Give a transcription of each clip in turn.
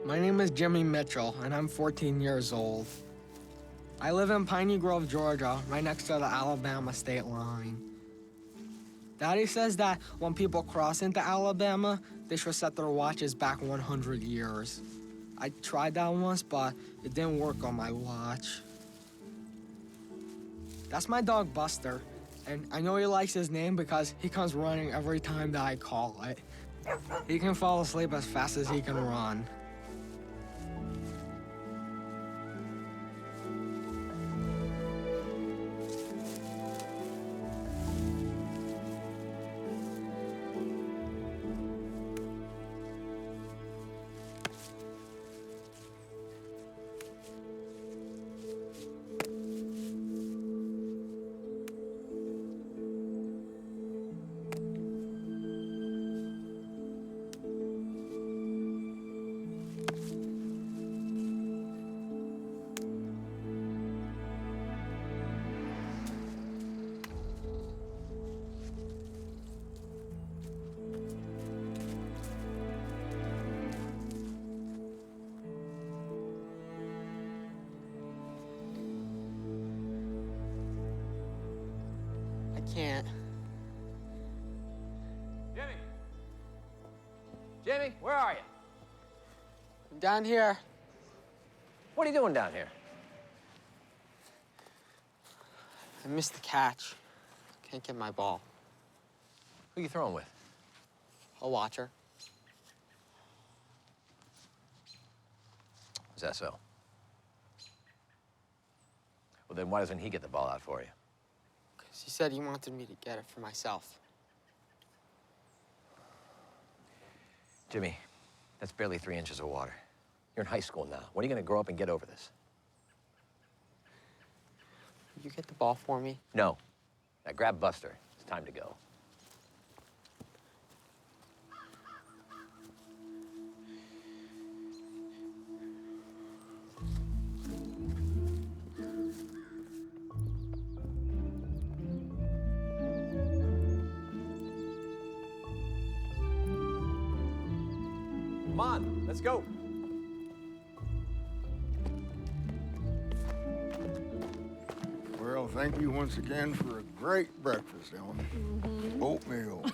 My name is Jimmy Mitchell, and I'm 14 years old. I live in Piney Grove, Georgia, right next to the Alabama state line. Daddy says that when people cross into Alabama, they should set their watches back 100 years. I tried that once, but it didn't work on my watch. That's my dog, Buster, and I know he likes his name because he comes running every time that I call it. He can fall asleep as fast as he can run. Can't. Jimmy! Jimmy, where are you? I'm down here. What are you doing down here? I missed the catch. Can't get my ball. Who you throwing with? A watcher. Is that so? Well, then why doesn't he get the ball out for you? He said he wanted me to get it for myself. Jimmy, that's barely 3 inches of water. You're in high school now. When are you going to grow up and get over this? Will you get the ball for me? No. Now grab Buster. It's time to go. Come on, let's go. Well, thank you once again for a great breakfast, Ellen. Oatmeal.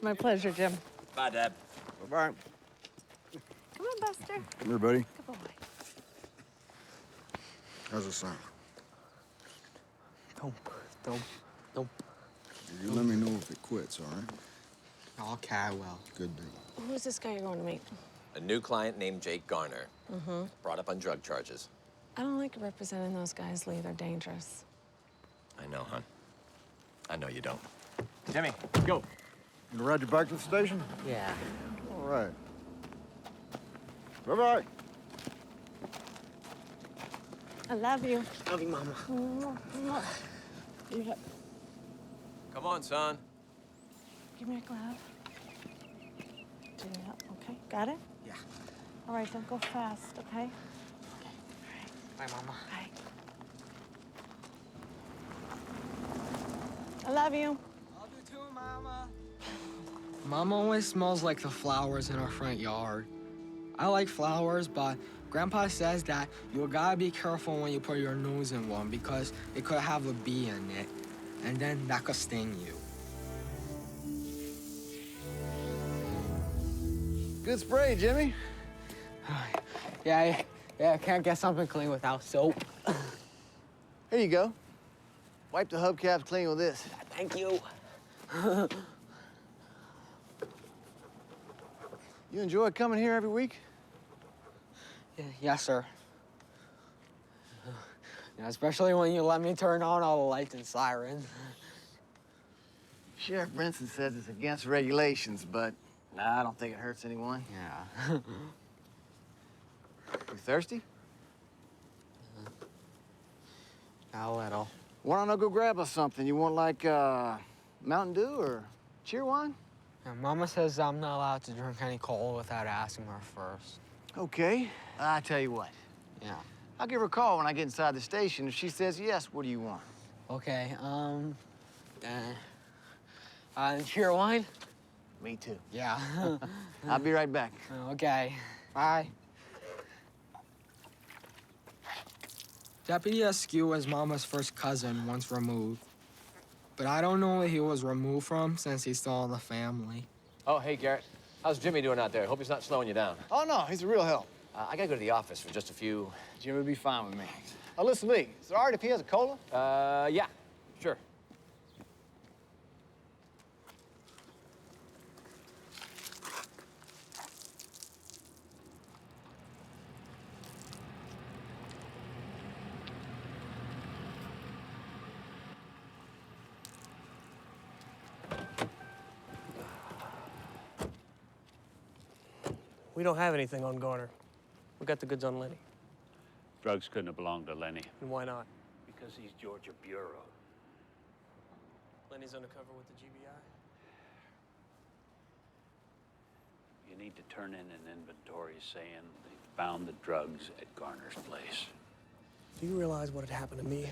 My pleasure, Jim. Bye, Dad. Bye-bye. Come on, Buster. Come here, buddy. Good boy. How's it sound? Nope. You let me know if it quits, all right? Okay, I will. Good deal. Who's this guy you're going to meet? A new client named Jake Garner. Brought up on drug charges. I don't like representing those guys, Lee. They're dangerous. I know, hon. I know you don't. Jimmy, go. You gonna ride you back to the station? Yeah. All right. Bye-bye. I love you. Love you, Mama. Yeah. Come on, son. Give me a glove. Do that, okay? Got it? Yeah. All right, don't go fast, okay? Bye, Mama. Bye. I love you. Love you too, Mama. Mama always smells like the flowers in our front yard. I like flowers, but Grandpa says that you gotta be careful when you put your nose in one because it could have a bee in it, and then that could sting you. Good spray, Jimmy. Yeah, I can't get something clean without soap. Here you go. Wipe the hubcaps clean with this. Thank you. You enjoy coming here every week? Yes, sir. Yeah, especially when you let me turn on all the lights and sirens. Sheriff Brinson says it's against regulations, but nah, I don't think it hurts anyone. Yeah. You thirsty? A little. Why don't I go grab us something? You want like Mountain Dew or cheer wine? Yeah, Mama says I'm not allowed to drink any cola without asking her first. Okay. I tell you what. Yeah. I'll give her a call when I get inside the station. If she says yes, what do you want? Okay, cheer wine? Me too. Yeah. I'll be right back. Okay. Bye. Deputy Askew was Mama's first cousin once removed. But I don't know where he was removed from since he's still in the family. Oh, hey, Garrett. How's Jimmy doing out there? Hope he's not slowing you down. Oh, no, he's a real help. I gotta go to the office for just a few... Jimmy will be fine with me. Oh, listen, Lee, is it all right if he has a cola? Yeah, sure. We don't have anything on Garner. We got the goods on Lenny. Drugs couldn't have belonged to Lenny. And why not? Because he's Georgia Bureau. Lenny's undercover with the GBI. You need to turn in an inventory saying they found the drugs at Garner's place. Do you realize what would happen to me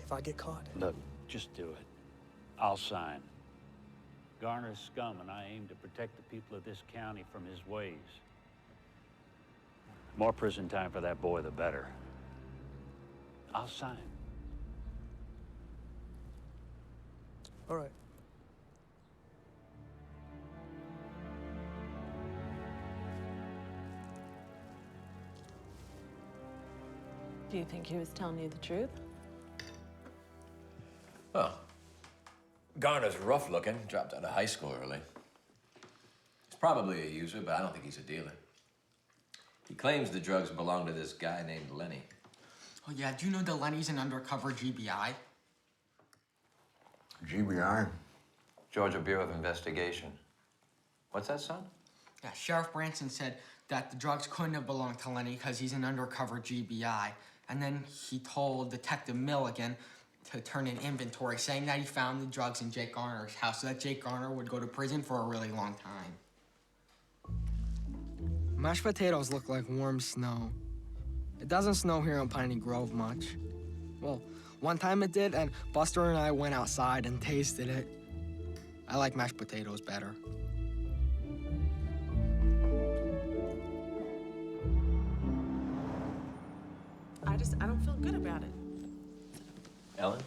if I get caught? Look, just do it. I'll sign. Garner's scum, and I aim to protect the people of this county from his ways. More prison time for that boy, the better. I'll sign. All right. Do you think he was telling you the truth? Well, Garner's rough looking, dropped out of high school early. He's probably a user, but I don't think he's a dealer. He claims the drugs belong to this guy named Lenny. Oh, yeah, do you know that Lenny's an undercover GBI? GBI? Georgia Bureau of Investigation. What's that, son? Yeah, Sheriff Branson said that the drugs couldn't have belonged to Lenny because he's an undercover GBI. And then he told Detective Milligan to turn in inventory, saying that he found the drugs in Jake Garner's house so that Jake Garner would go to prison for a really long time. Mashed potatoes look like warm snow. It doesn't snow here in Piney Grove much. Well, one time it did, and Buster and I went outside and tasted it. I like mashed potatoes better. I don't feel good about it. Ellen?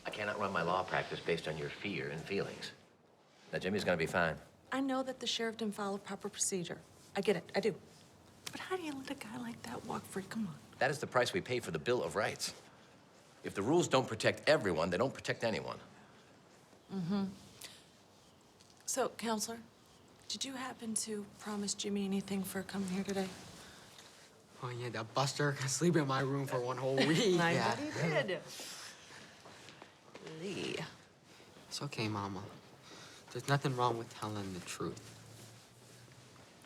I cannot run my law practice based on your fear and feelings. Now, Jimmy's gonna be fine. I know that the sheriff didn't follow proper procedure. I get it, I do. But how do you let a guy like that walk free? Come on. That is the price we pay for the Bill of Rights. If the rules don't protect everyone, they don't protect anyone. Mm-hmm. So, counselor, did you happen to promise Jimmy anything for coming here today? Oh, yeah, that Buster can sleep in my room for one whole week. I Yeah. bet he did. Lee. It's okay, Mama. There's nothing wrong with telling the truth.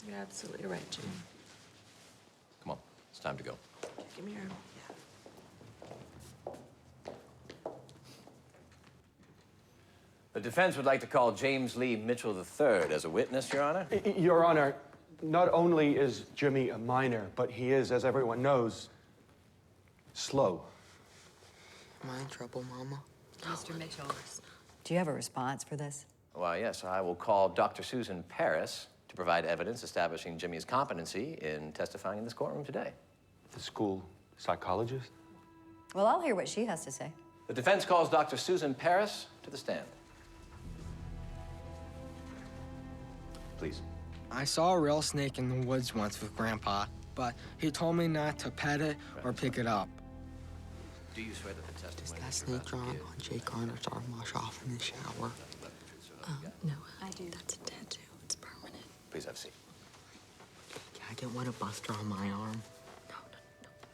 You're absolutely right, Jimmy. Come on, it's time to go. Give me your arm. The defense would like to call James Lee Mitchell III as a witness, Your Honor. Your Honor, not only is Jimmy a minor, but he is, as everyone knows, slow. Am I in trouble, Mama? Mr. Mitchell, do you have a response for this? Why, yes, I will call Dr. Susan Paris to provide evidence establishing Jimmy's competency in testifying in this courtroom today. The school psychologist? Well, I'll hear what she has to say. The defense calls Dr. Susan Paris to the stand. Please. I saw a real snake in the woods once with Grandpa, but he told me not to pet it or pick it up. Do you swear that the testimony... Does that snake drawing on Jake Garner's arm wash off in the shower? No. I do. That's a tattoo. It's permanent. Please have a seat. Can I get one of Buster on my arm?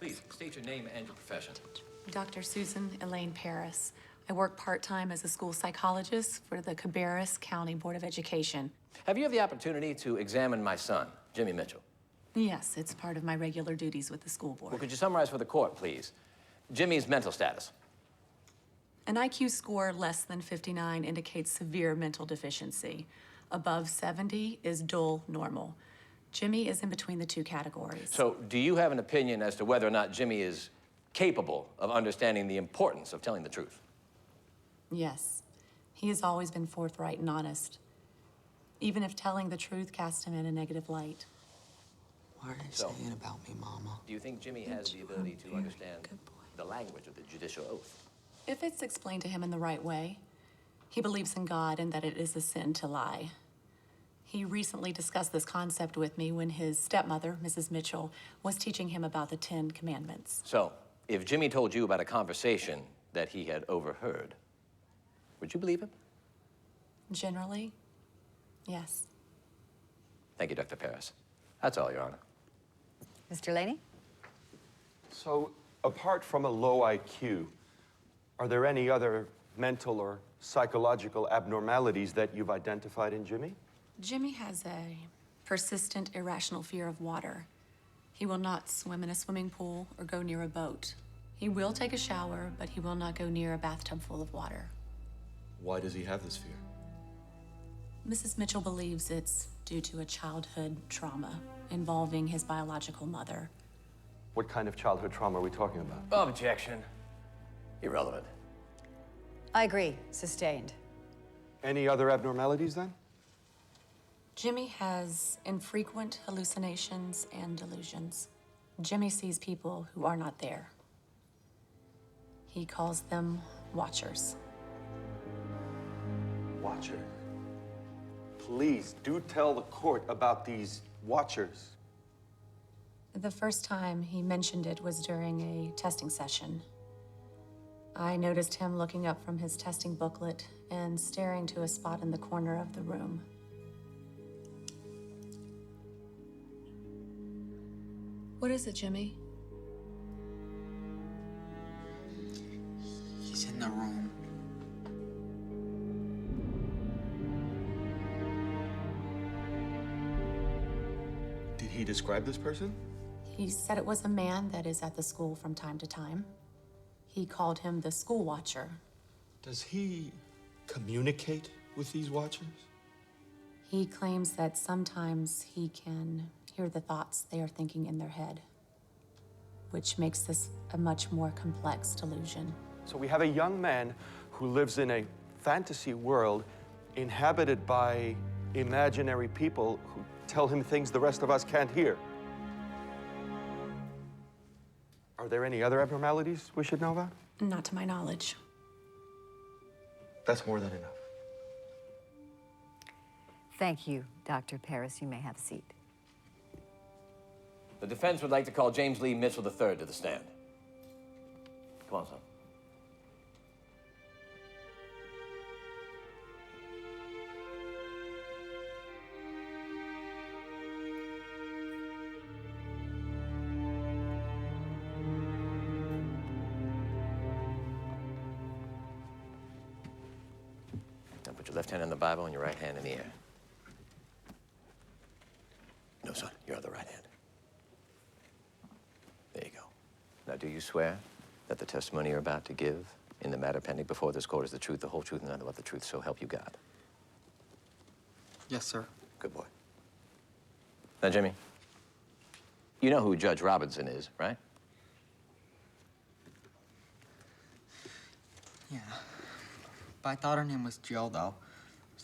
Please, state your name and your profession. Dr. Susan Elaine Paris, I work part-time as a school psychologist for the Cabarrus County Board of Education. Have you had the opportunity to examine my son, Jimmy Mitchell? Yes, it's part of my regular duties with the school board. Well, could you summarize for the court, please? Jimmy's mental status. An IQ score less than 59 indicates severe mental deficiency. Above 70 is dull normal. Jimmy is in between the two categories. So, do you have an opinion as to whether or not Jimmy is capable of understanding the importance of telling the truth? Yes. He has always been forthright and honest, even if telling the truth cast him in a negative light. What are you saying about me, Mama? Do you think Jimmy has the ability to understand the language of the judicial oath? If it's explained to him in the right way, he believes in God and that it is a sin to lie. He recently discussed this concept with me when his stepmother, Mrs. Mitchell, was teaching him about the 10 Commandments. So, if Jimmy told you about a conversation that he had overheard, would you believe him? Generally, yes. Thank you, Dr. Paris. That's all, Your Honor. Mr. Laney? So, apart from a low IQ, are there any other mental or psychological abnormalities that you've identified in Jimmy? Jimmy has a persistent, irrational fear of water. He will not swim in a swimming pool or go near a boat. He will take a shower, but he will not go near a bathtub full of water. Why does he have this fear? Mrs. Mitchell believes it's due to a childhood trauma involving his biological mother. What kind of childhood trauma are we talking about? Objection. Irrelevant. I agree. Sustained. Any other abnormalities, then? Jimmy has infrequent hallucinations and delusions. Jimmy sees people who are not there. He calls them watchers. Watcher. Please, do tell the court about these watchers. The first time he mentioned it was during a testing session. I noticed him looking up from his testing booklet and staring to a spot in the corner of the room. What is it, Jimmy? He's in the room. Did he describe this person? He said it was a man that is at the school from time to time. He called him the school watcher. Does he communicate with these watchers? He claims that sometimes he can hear the thoughts they are thinking in their head, which makes this a much more complex delusion. So we have a young man who lives in a fantasy world inhabited by imaginary people who tell him things the rest of us can't hear. Are there any other abnormalities we should know about? Not to my knowledge. That's more than enough. Thank you, Dr. Paris. You may have a seat. The defense would like to call James Lee Mitchell III to the stand. Come on, son. Now put your left hand on the Bible and your right hand in the air. No, son, your other right hand. There you go. Now, do you swear that the testimony you're about to give in the matter pending before this court is the truth, the whole truth, and nothing but the truth, so help you God? Yes, sir. Good boy. Now, Jimmy, you know who Judge Robinson is, right? Yeah. But I thought her name was Jill, though.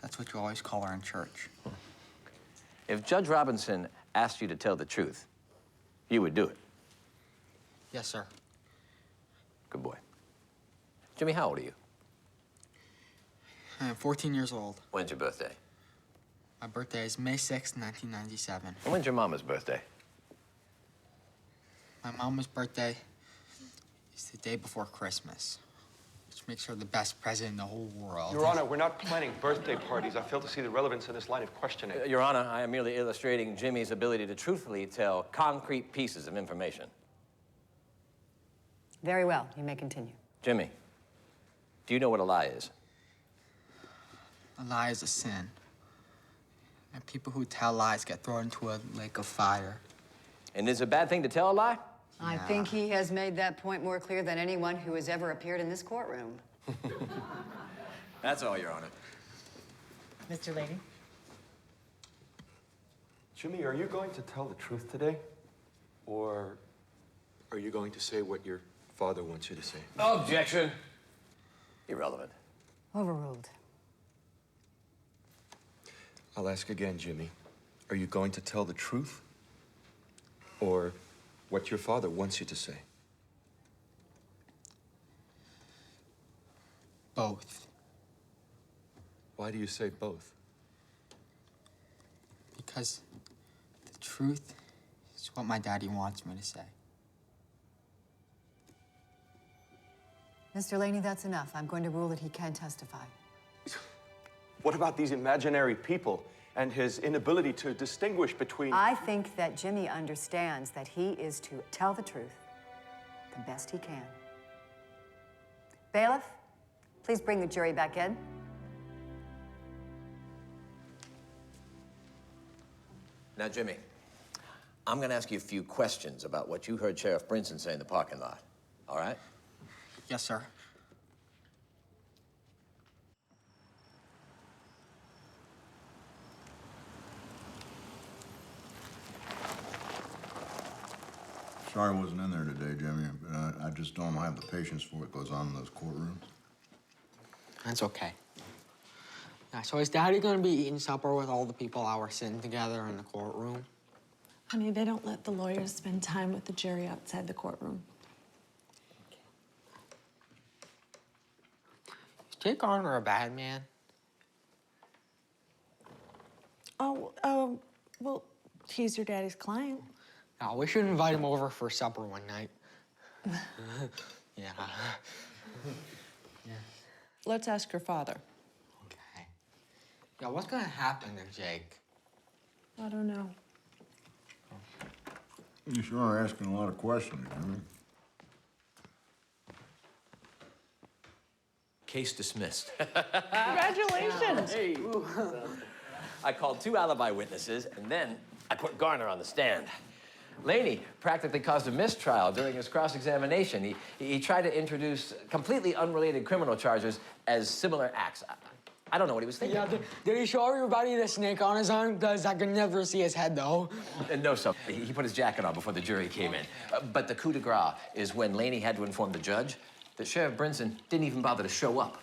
That's what you always call her in church. If Judge Robinson asked you to tell the truth, you would do it. Yes, sir. Good boy. Jimmy, how old are you? I'm 14 years old. When's your birthday? My birthday is May 6, 1997. And when's your mama's birthday? My mama's birthday is the day before Christmas, which makes her the best president in the whole world. Your Honor, we're not planning birthday parties. I fail to see the relevance in this line of questioning. Your Honor, I am merely illustrating Jimmy's ability to truthfully tell concrete pieces of information. Very well. You may continue. Jimmy, Do you know what a lie is? A lie is a sin. And people who tell lies get thrown into a lake of fire. And is it a bad thing to tell a lie? I think he has made that point more clear than anyone who has ever appeared in this courtroom. That's all, Your Honor. Mr. Levine? Jimmy, are you going to tell the truth today? Or are you going to say what your father wants you to say? Objection. Irrelevant. Overruled. I'll ask again, Jimmy. Are you going to tell the truth? Or what your father wants you to say? Both. Why do you say both? Because the truth is what my daddy wants me to say. Mr. Laney, that's enough. I'm going to rule that he can testify. What about these imaginary people and his inability to distinguish between... I think that Jimmy understands that he is to tell the truth the best he can. Bailiff, please bring the jury back in. Now, Jimmy, I'm going to ask you a few questions about what you heard Sheriff Brinson say in the parking lot. All right? Yes, sir. Sorry I wasn't in there today, Jimmy, but I just don't have the patience for what goes on in those courtrooms. That's okay. Yeah, so is Daddy gonna be eating supper with all the people that were sitting together in the courtroom? Honey, they don't let the lawyers spend time with the jury outside the courtroom. Is Jake Garner a bad man? Well, he's your daddy's client. No, we should invite him over for supper one night. Yeah. Let's ask your father. Okay. Yeah, what's gonna happen to Jake? I don't know. You sure are asking a lot of questions, Jimmy. Case dismissed. Congratulations. Hey. I called 2 alibi witnesses, and then I put Garner on the stand. Laney practically caused a mistrial during his cross-examination. He tried to introduce completely unrelated criminal charges as similar acts. I don't know what he was thinking. Yeah, did he show everybody the snake on his arm? Because I could never see his head, though. No, so he put his jacket on before the jury came in. But the coup de grace is when Laney had to inform the judge that Sheriff Brinson didn't even bother to show up.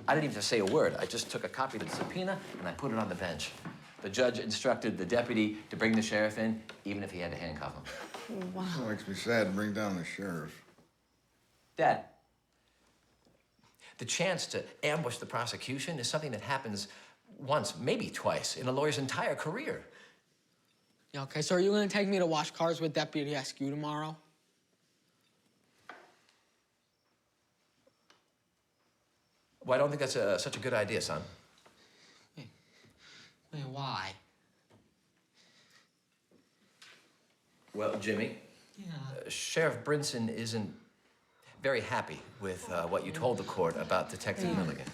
I didn't even have to say a word. I just took a copy of the subpoena and I put it on the bench. The judge instructed the deputy to bring the sheriff in, even if he had to handcuff him. Wow. It makes me sad to bring down the sheriff. Dad, the chance to ambush the prosecution is something that happens once, maybe twice, in a lawyer's entire career. Yeah, okay, so are you gonna take me to watch cars with Deputy SQ tomorrow? Well, I don't think that's such a good idea, son. Wait, why? Well, Jimmy, Sheriff Brinson isn't very happy with what you told the court about Detective Milligan.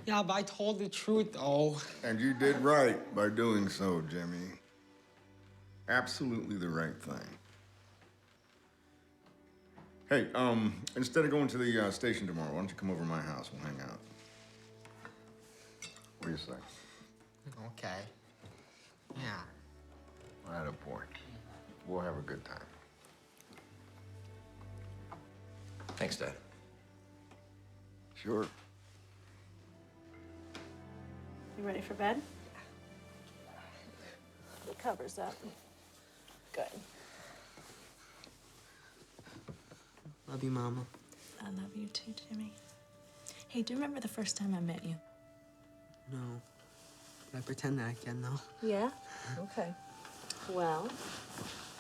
Yeah, but I told the truth, though. And you did right by doing so, Jimmy. Absolutely the right thing. Hey, instead of going to the station tomorrow, why don't you come over to my house? We'll hang out. What do you say? Okay. Yeah. Attaboy. We'll have a good time. Thanks, Dad. Sure. You ready for bed? The cover's up. Good. Love you, Mama. I love you too, Jimmy. Hey, do you remember the first time I met you? No. But I pretend that I can, though. Yeah? Okay. Well,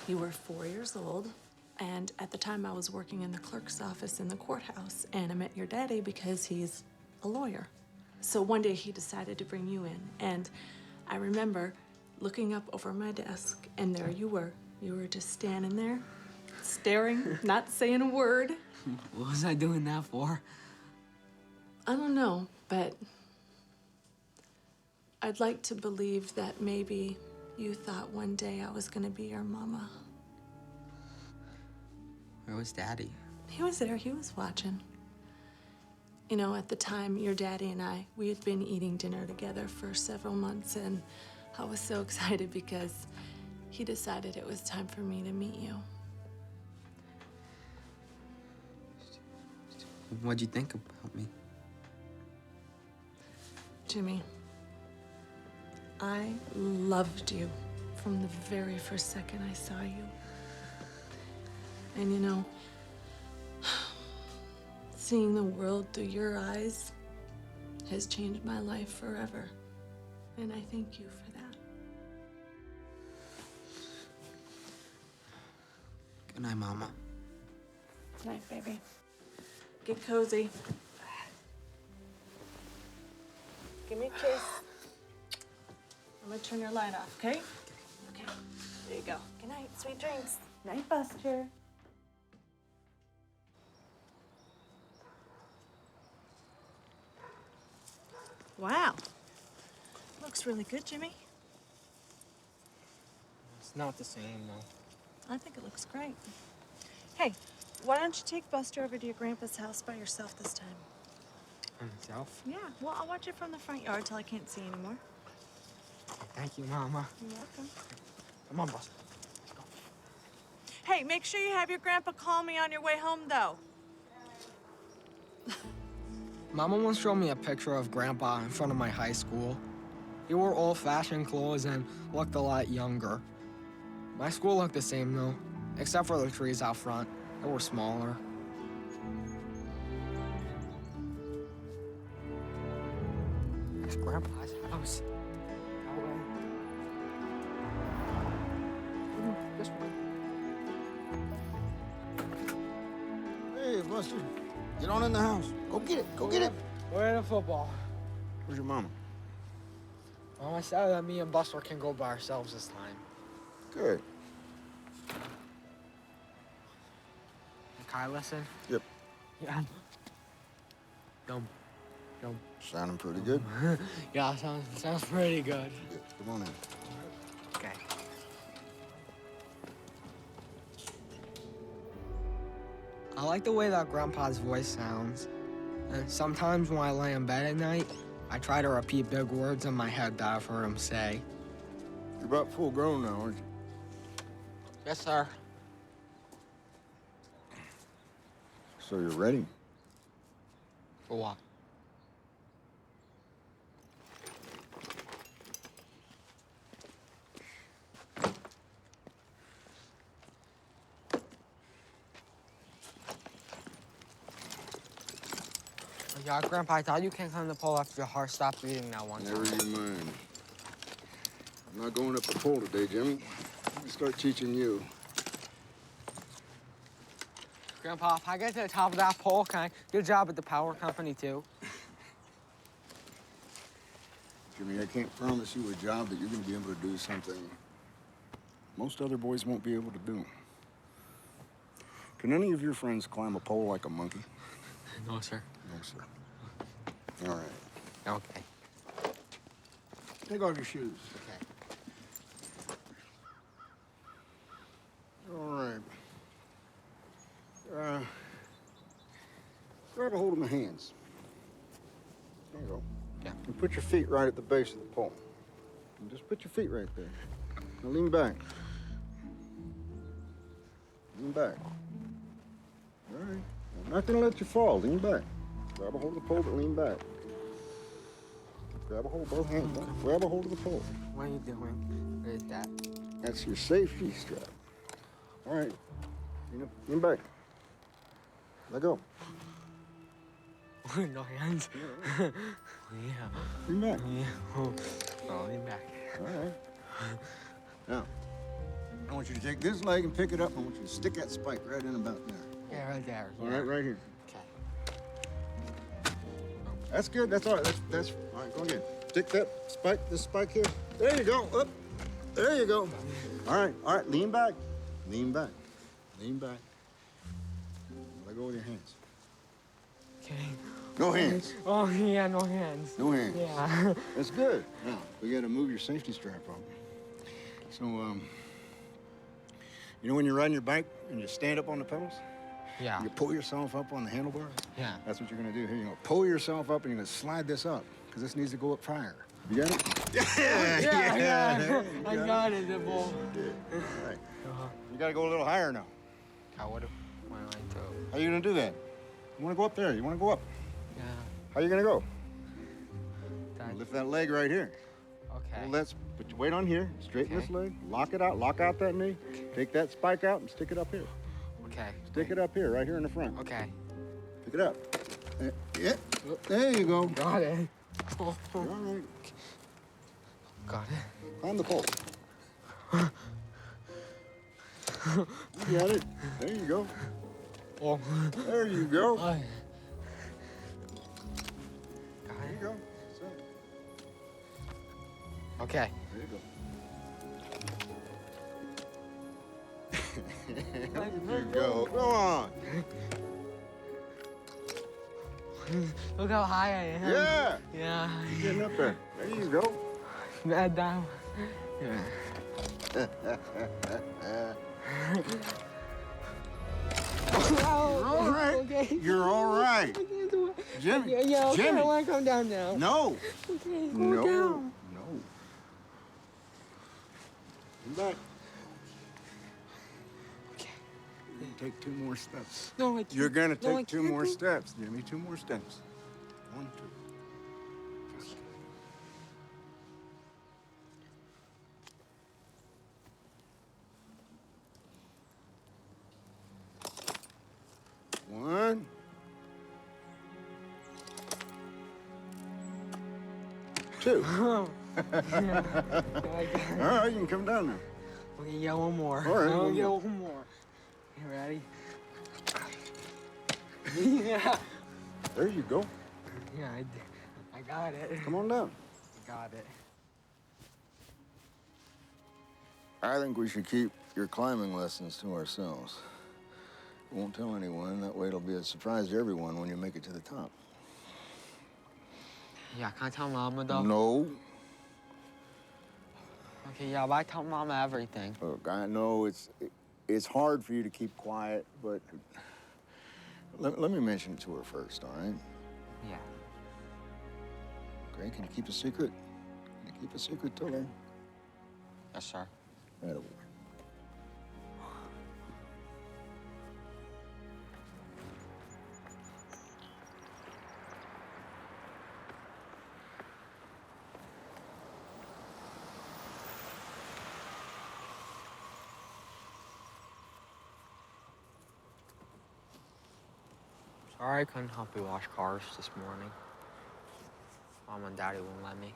you were 4 years old, and at the time I was working in the clerk's office in the courthouse, and I met your daddy because he's a lawyer. So one day he decided to bring you in, and I remember looking up over my desk, and there you were. You were just standing there, staring, not saying a word. What was I doing that for? I don't know, but I'd like to believe that maybe you thought one day I was gonna be your mama. Where was Daddy? He was there, he was watching. You know, at the time, your daddy and we had been eating dinner together for several months, and I was so excited because he decided it was time for me to meet you. What'd you think about me? Jimmy, I loved you from the very first second I saw you. And you know, seeing the world through your eyes has changed my life forever. And I thank you for that. Good night, Mama. Good night, baby. Get cozy. Give me a kiss. I'm gonna turn your light off, okay? Okay, there you go. Good night, sweet dreams. Night, Buster. Wow. Looks really good, Jimmy. It's not the same, though. I think it looks great. Hey, why don't you take Buster over to your grandpa's house by yourself this time? By myself? Yeah, well, I'll watch it from the front yard till I can't see anymore. Thank you, Mama. You're welcome. Come on, Buster. Hey, make sure you have your grandpa call me on your way home, though. Mama once showed me a picture of Grandpa in front of my high school. He wore old-fashioned clothes and looked a lot younger. My school looked the same, though, except for the trees out front. They were smaller. It's Grandpa's house. That way. This way. Hey, Buster, get on in the house. Go get it. Go get it. We're in a football. Where's your mama? Mama said that me and Buster can go by ourselves this time. Good. Can I listen? Yep. Yeah. Yum. Sounding pretty good. Yeah, sounds pretty good. Good. Come on in. Okay. I like the way that Grandpa's voice sounds. And sometimes when I lay in bed at night, I try to repeat big words in my head that I've heard him say. You're about full grown now, aren't you? Yes, sir. So you're ready? For what? Yeah, Grandpa, I thought you can't climb the pole after your heart stopped beating that one time. Never you mind. I'm not going up the pole today, Jimmy. Let me start teaching you. Grandpa, if I get to the top of that pole, can I get a job at the power company, too? Jimmy, I can't promise you a job that you're going to be able to do something most other boys won't be able to do. Can any of your friends climb a pole like a monkey? No, sir. No, sir. All right. Okay. Take off your shoes. Okay. All right. Grab a hold of my hands. There you go. Yeah. And put your feet right at the base of the pole. And just put your feet right there. Now lean back. Lean back. All right. I'm not gonna let you fall. Lean back. Grab a hold of the pole, but lean back. Grab a hold of both hands. Grab a hold of the pole. What are you doing? What is that? That's your safety strap. All right. Lean back. Let go. No hands. Yeah. Yeah. Lean back. Yeah. Oh, lean back. All right. Now, I want you to take this leg and pick it up. I want you to stick that spike right in about there. Yeah, right there. All right, right here. Okay. That's good. That's all right. That's all right. Go again. Stick that spike, this spike here. There you go. Up. There you go. All right. All right. Lean back. Lean back. Lean back. Let go with your hands. Okay. No hands. Oh, yeah, no hands. No hands. Yeah. That's good. Now, we gotta move your safety strap up. So, you know when you're riding your bike and you stand up on the pedals? Yeah. You pull yourself up on the handlebars? Yeah. That's what you're gonna do. Here, you're gonna pull yourself up and you're gonna slide this up, because this needs to go up higher. You got it? Yeah. I got it, the ball. All right. You gotta go a little higher now. How would I like to? How are you gonna do that? You wanna go up there? You wanna go up? Yeah. How you gonna go? That, Lift that leg right here. okay. Well, put your weight on here. Straighten this leg. Lock it out. Lock out that knee. Take that spike out and stick it up here. Okay. Stick it up here, right here in the front. Okay. Pick it up. Yeah. There you go. Got it. You're all right. Got it. Climb the pole. You got it. There you go. Oh. There you go. Got There you it. go. That's it. Okay. There you go. There you go. Go on. Look how high I am. Yeah. Yeah. You're getting up there. There you go. Bad down. Yeah. You're all right. Okay. You're all right. Jimmy. Yeah, okay, Jimmy. I want to come down now. No. Okay, go No. down. No. Come back. Okay. You're gonna take 2 more steps. No, I can't. You're gonna No, I take 2 can't more do- steps, Jimmy. 2 more steps. 1, 2. One. 2. Oh. Yeah. All right, you can come down now. Okay, yeah, one more. All right, No, one yeah, more. one more. You ready? Yeah. There you go. Yeah, I got it. Come on down. I got it. I think we should keep your climbing lessons to ourselves. We won't tell anyone. That way it'll be a surprise to everyone when you make it to the top. Yeah, can I tell Mama though? No. Okay, yeah, but I tell Mama everything. Look, I know it's hard for you to keep quiet, but let me mention it to her first, all right? Yeah. Okay, can you keep a secret? Can you keep a secret till then? Yes, sir. Right away. Sorry I couldn't help you wash cars this morning. Mom and Daddy won't let me.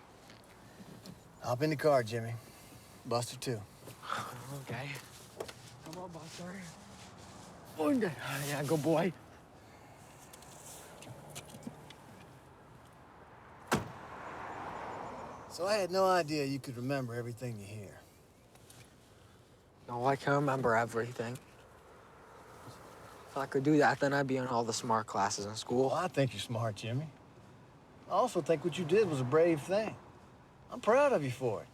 Hop in the car, Jimmy. Buster, too. Okay. Come on, Buster. Okay. Yeah, good boy. So I had no idea you could remember everything you hear. No, I can remember everything. If I could do that, then I'd be in all the smart classes in school. Well, I think you're smart, Jimmy. I also think what you did was a brave thing. I'm proud of you for it.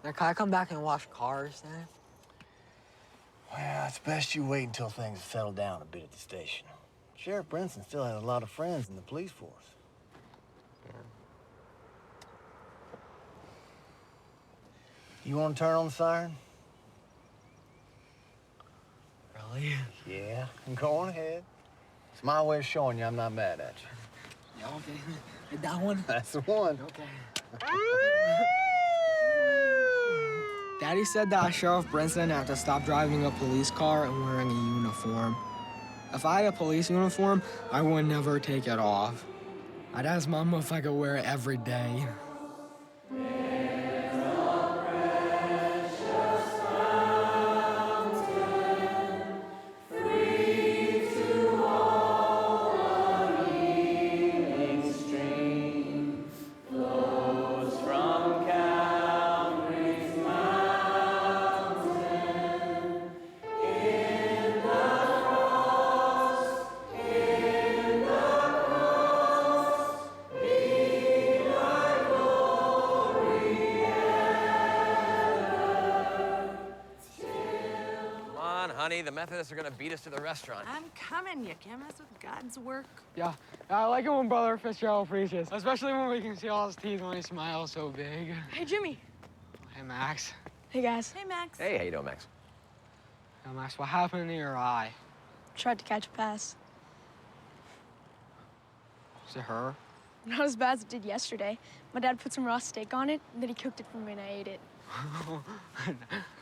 Now, can I come back and wash cars then? Well, it's best you wait until things have settled down a bit at the station. Sheriff Brinson still has a lot of friends in the police force. You want to turn on the siren? Really? Yeah, go on ahead. It's my way of showing you I'm not mad at you. Yeah, okay. That one? That's the one. Okay. Daddy said that Sheriff Brinson had to stop driving a police car and wearing a uniform. If I had a police uniform, I would never take it off. I'd ask Mama if I could wear it every day. Methodists are gonna beat us to the restaurant. I'm coming. You can't mess with God's work. Yeah, I like it when Brother Fitzgerald preaches, especially when we can see all his teeth when he smiles so big. Hey, Jimmy. Hey, Max. Hey, guys. Hey, Max. Hey, how you doing, Max? Hey, Max, what happened to your eye? Tried to catch a pass. Is it her? Not as bad as it did yesterday. My dad put some raw steak on it, and then he cooked it for me and I ate it.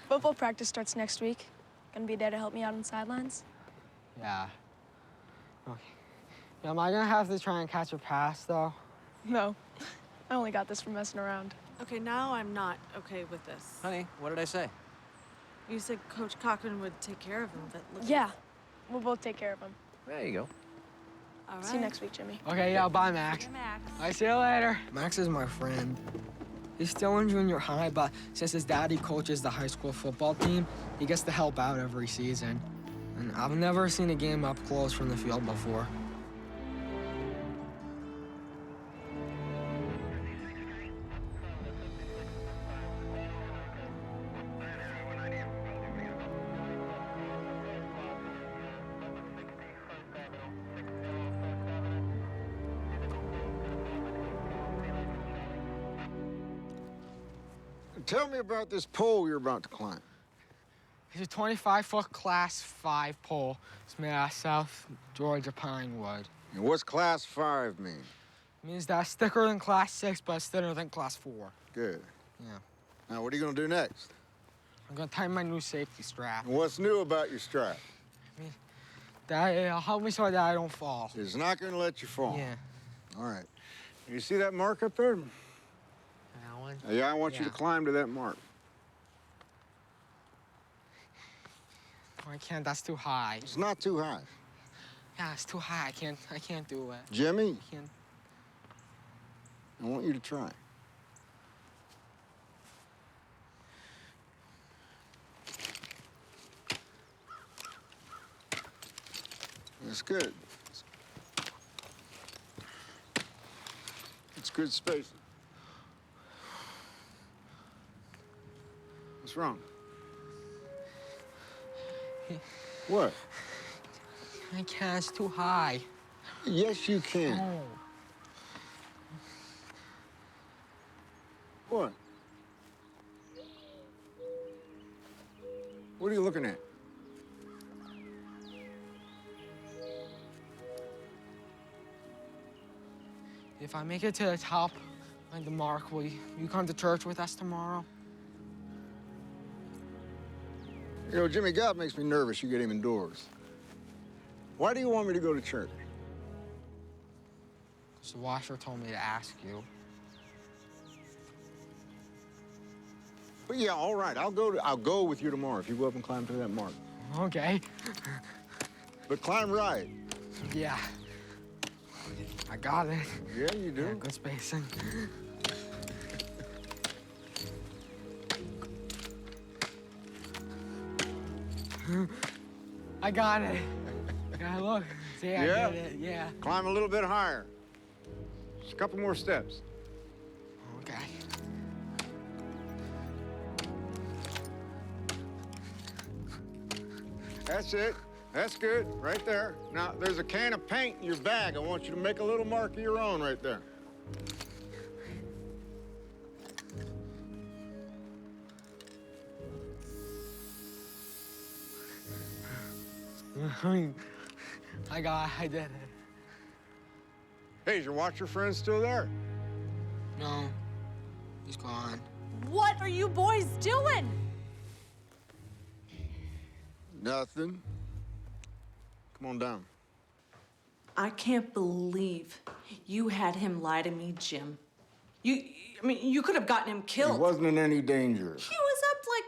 Football practice starts next week. Gonna be there to help me out on the sidelines? Yeah. Okay. Yeah, am I gonna have to try and catch a pass, though? No. I only got this from messing around. Okay, now I'm not okay with this. Honey, what did I say? You said Coach Cochran would take care of him, but look. Yeah. We'll both take care of him. There you go. All right. See you next week, Jimmy. Okay, yeah, bye, Max. Hey, Max. I see you later. Max is my friend. He's still in junior high, but since his daddy coaches the high school football team, he gets to help out every season. And I've never seen a game up close from the field before. Tell me about this pole you're about to climb. It's a 25-foot Class 5 pole. It's made out of South Georgia pine wood. And what's Class 5 mean? It means that it's thicker than Class 6, but it's thinner than Class 4. Good. Yeah. Now, what are you gonna do next? I'm gonna tighten my new safety strap. And what's new about your strap? It'll help me so that I don't fall. It's not gonna let you fall. Yeah. All right. You see that mark up there? That one? Yeah, I want you to Yeah. climb to that mark. I can't, that's too high. It's not too high. Yeah, it's too high. I can't do it. Jimmy, I can't. I want you to try. That's good. It's good spacing. What's wrong? What? I can't, it's too high. Yes, you can. Oh. What? What are you looking at? If I make it to the top, like the mark, will you come to church with us tomorrow? You know, Jimmy, God makes me nervous you get him indoors. Why do you want me to go to church? Because the washer told me to ask you. But yeah, all right, I'll go with you tomorrow if you go up and climb to that mark. Okay. But climb right. Yeah. I got it. Yeah, you do. Yeah, good spacing. I got it. Yeah, look. See, I Yeah? did it. Yeah. Climb a little bit higher. Just a couple more steps. Okay. That's it. That's good, right there. Now, there's a can of paint in your bag. I want you to make a little mark of your own right there. I did it. Hey, is your watcher friend still there? No, he's gone. What are you boys doing? Nothing. Come on down. I can't believe you had him lie to me, Jim. You could have gotten him killed. He wasn't in any danger. He was up like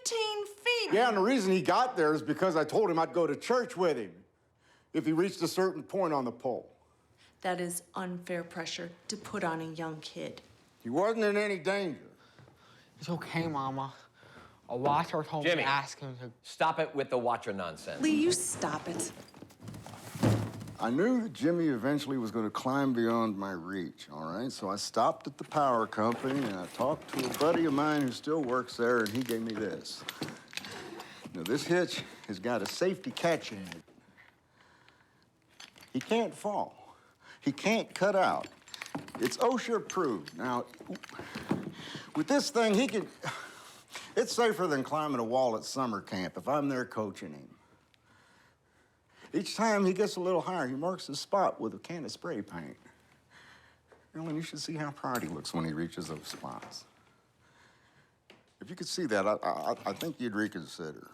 15 feet. Yeah, and the reason he got there is because I told him I'd go to church with him if he reached a certain point on the pole. That is unfair pressure to put on a young kid. He wasn't in any danger. It's okay, Mama. A watcher told me Jimmy, to ask him to... Stop it with the watcher nonsense. Lee, you stop it. I knew that Jimmy eventually was going to climb beyond my reach, all right? So I stopped at the power company and I talked to a buddy of mine who still works there, and he gave me this. Now, this hitch has got a safety catch in it. He can't fall. He can't cut out. It's OSHA approved. Now, with this thing, he can... It's safer than climbing a wall at summer camp if I'm there coaching him. Each time he gets a little higher, he marks the spot with a can of spray paint. Ellen, you should see how proud he looks when he reaches those spots. If you could see that, I think you'd reconsider.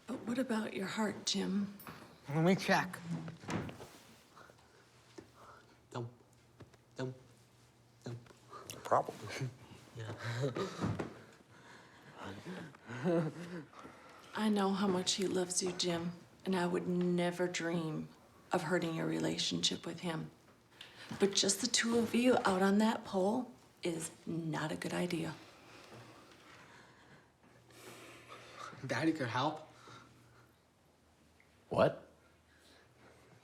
But what about your heart, Jim? Let me check. Don't. Probably. I know how much he loves you, Jim, and I would never dream of hurting your relationship with him. But just the two of you out on that pole is not a good idea. Daddy could help. What?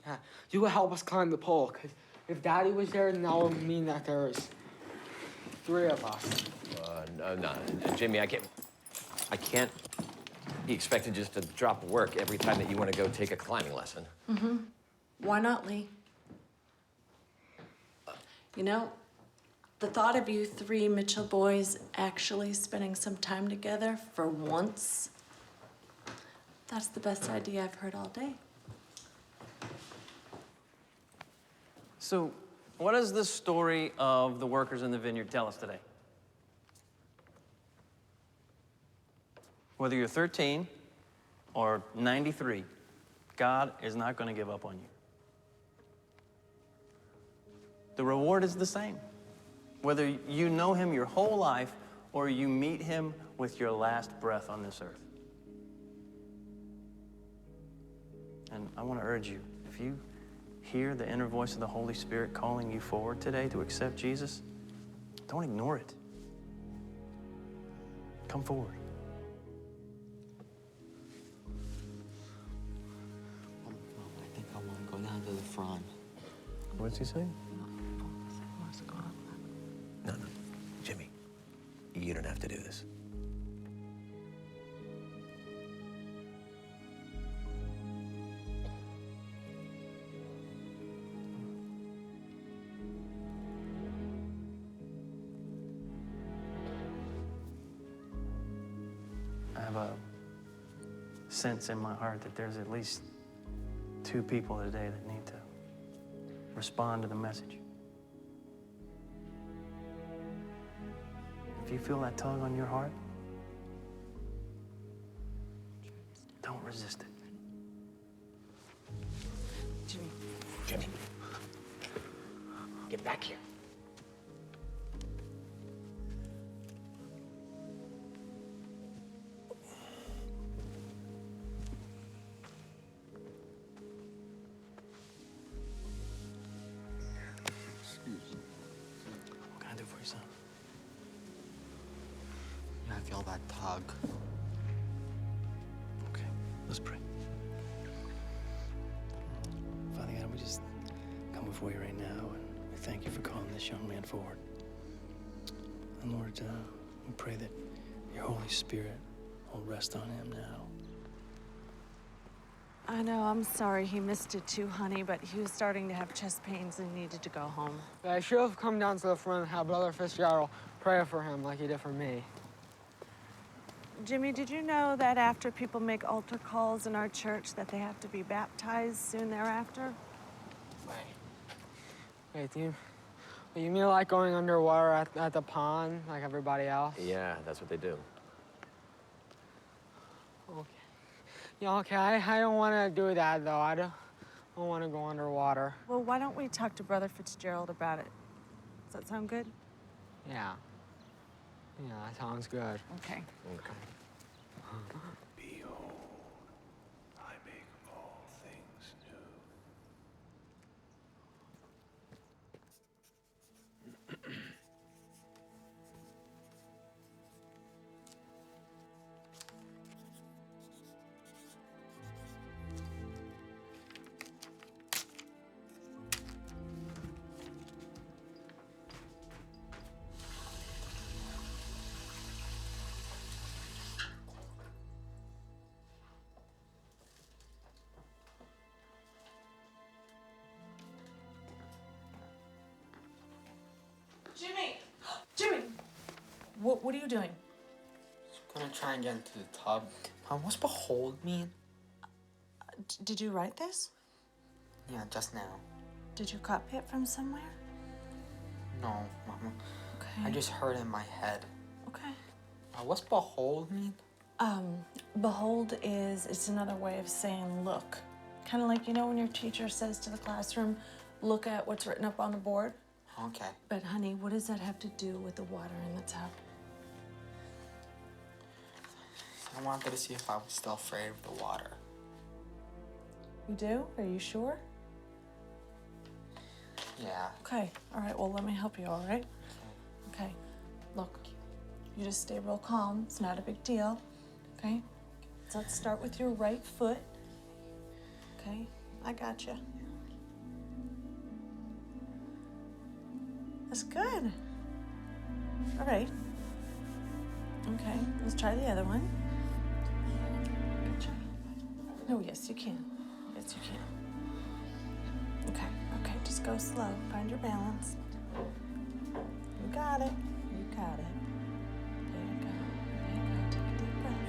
Yeah, you could help us climb the pole, because if Daddy was there, then that would mean that there's 3 of us. No, Jimmy, I can't be expected just to drop work every time that you want to go take a climbing lesson. Mm-hmm. Why not, Lee? You know, the thought of you 3 Mitchell boys actually spending some time together for once, that's the best idea I've heard all day. So, what does the story of the workers in the vineyard tell us today? Whether you're 13 or 93, God is not going to give up on you. The reward is the same. Whether you know him your whole life or you meet him with your last breath on this earth. And I want to urge you, if you hear the inner voice of the Holy Spirit calling you forward today to accept Jesus, don't ignore it. Come forward. I think I want to go down to the front. What's he saying? No, Jimmy, you don't have to do this. I have a sense in my heart that there's at least 2 people today that need to respond to the message. If you feel that tug on your heart, don't resist it. Jimmy, get back here. What can I do for you, son? I feel that tug. Okay, let's pray. Father God, we just come before you right now, and we thank you for calling this young man forward. And Lord, we pray that your Holy Spirit will rest on him now. I know, I'm sorry he missed it too, honey, but he was starting to have chest pains and needed to go home. I should have come down to the front and had Brother Fitzgerald pray for him like he did for me. Jimmy, did you know that after people make altar calls in our church that they have to be baptized soon thereafter? Wait, you mean like going underwater at the pond like everybody else? Yeah, that's what they do. Okay. Yeah, okay, I don't want to do that, though. I don't want to go underwater. Well, why don't we talk to Brother Fitzgerald about it? Does that sound good? Yeah. Yeah, that sounds good. Okay. Behold, I make all things new. what are you doing? Just gonna try and get into the tub. Mom, what's behold mean? Did you write this? Yeah, just now. Did you copy it from somewhere? No, Mama. Okay. I just heard it in my head. Okay. What's behold mean? Behold it's another way of saying look. Kind of like, you know, when your teacher says to the classroom, look at what's written up on the board? Okay. But honey, what does that have to do with the water in the tub? I wanted to see if I was still afraid of the water. You do? Are you sure? Yeah. Okay. All right, well, let me help you, all right? Okay. Look, you just stay real calm. It's not a big deal, okay? So let's start with your right foot. Okay, I got you. That's good. All right. Okay, let's try the other one. Oh, yes, you can. Yes, you can. Okay, just go slow. Find your balance. You got it. You got it. There you go. There you go. Take a deep breath.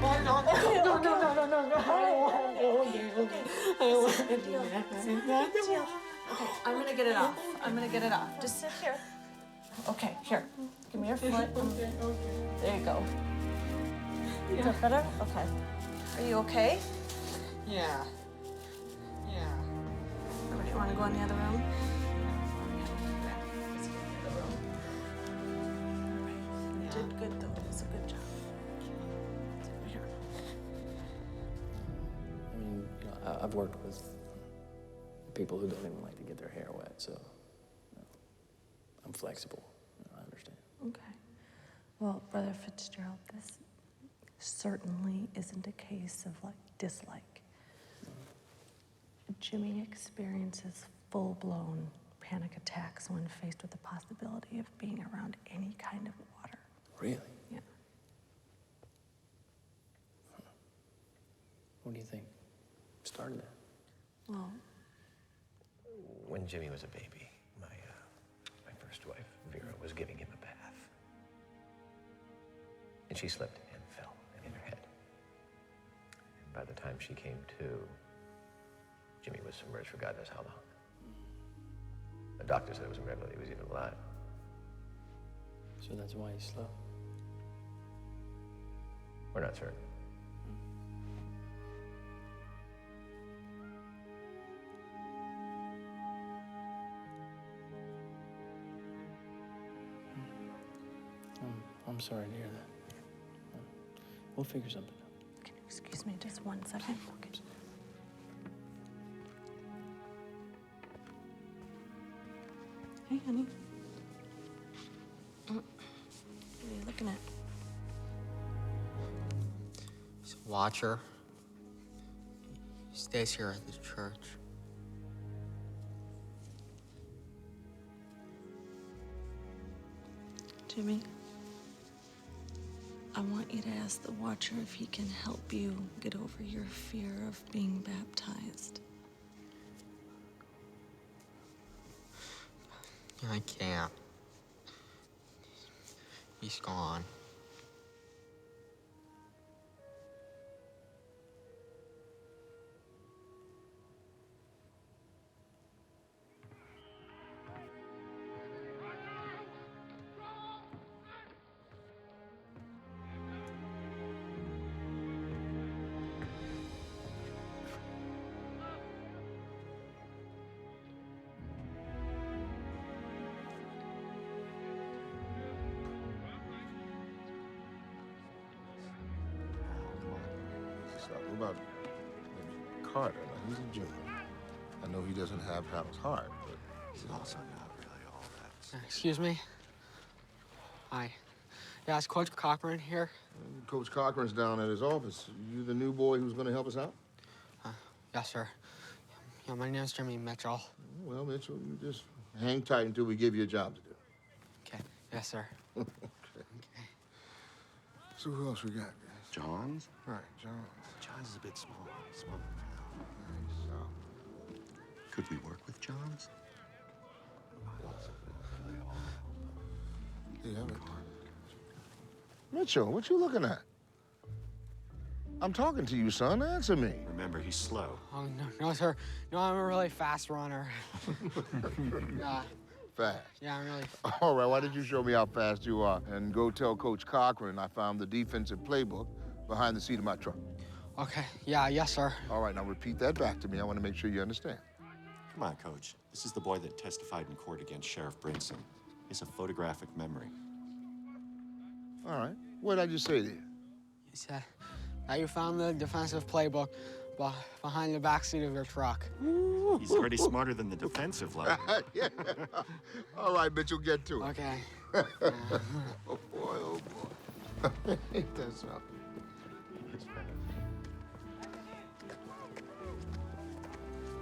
Oh, no. Okay, I'm gonna get it off. I'm gonna get it off. Just sit here. Okay, here. Give me your foot. There you go. Is that better? Okay. Are you okay? Yeah. Yeah. Or do you want to go in the other room? You did good, though. It was a good job. Here. I mean, you know, I've worked with people who don't even like to get their hair wet, so I'm flexible. I understand. Okay. Well, Brother Fitzgerald, this certainly isn't a case of dislike. Jimmy experiences full-blown panic attacks when faced with the possibility of being around any kind of water. Really? Yeah. What do you think started that? Well, When Jimmy was a baby, my first wife, Vera, was giving him a bath. And she slipped and fell and hit her head. And by the time she came to, Jimmy was submerged for God knows how long. The doctor said it was a miracle that he was even alive. So that's why he's slow. We're not certain. I'm sorry to hear that. We'll figure something out. can you excuse me just 1 second? Okay. Hey, honey. What are you looking at? He's a watcher. He stays here at the church. Jimmy, I want you to ask the Watcher if he can help you get over your fear of being baptized. I can't. He's gone. What about maybe Carter? Now, he's a junior. I know he doesn't have Hal's heart, but he's also not really all that. Excuse me? Hi. Yeah, is Coach Cochran here? Coach Cochran's down at his office. You the new boy who's going to help us out? Yes, sir. Yeah, my name's Jimmy Mitchell. Well, Mitchell, you just hang tight until we give you a job to do. Okay. Yes, sir. Okay. So who else we got? John's? Right, John's. John's is a bit small. Small. So, Could we work with John's? yeah, but Mitchell, what you looking at? I'm talking to you, son. Answer me. Remember, he's slow. Oh, no, sir. No, I'm a really fast runner. Yeah. Fast. Yeah, I'm really... All right, why did you show me how fast you are? And go tell Coach Cochran I found the defensive playbook behind the seat of my truck. Okay, yeah, yes, sir. All right, now repeat that back to me. I want to make sure you understand. Come on, Coach. This is the boy that testified in court against Sheriff Brinson. It's a photographic memory. All right. What did I just say to you? You said that you found the defensive playbook behind the backseat of your truck. He's already smarter than the defensive line. Yeah. All right, Mitchell, get to it. Okay. Oh, boy, oh, boy. Ain't that something? It's fast.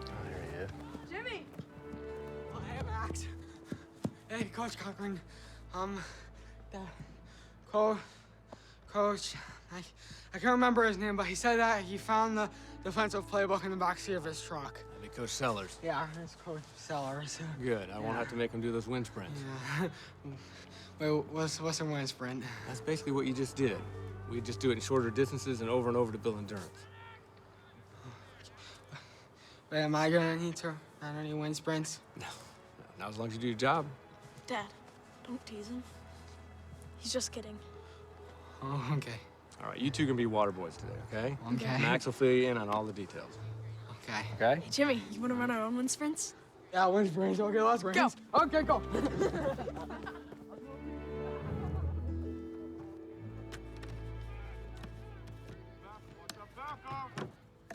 Oh, there he is. Jimmy! Oh, hey, Max. Hey, Coach Cochran. The coach, I can't remember his name, but he said that he found the defensive playbook in the backseat of his truck. That'd be Coach Sellers. Yeah, it's Coach Sellers. Good. I won't have to make him do those wind sprints. Yeah. Wait, what's a wind sprint? That's basically what you just did. We just do it in shorter distances and over to build endurance. Wait, am I gonna need to run any wind sprints? No, not as long as you do your job. Dad, don't tease him. He's just kidding. Oh, okay. All right, you two can be water boys today, okay? Okay. Max will fill you in on all the details. Okay. Okay? Hey, Jimmy, you want to run our own wind sprints? Yeah, wind sprints. Okay, let's race. Go. Okay, go.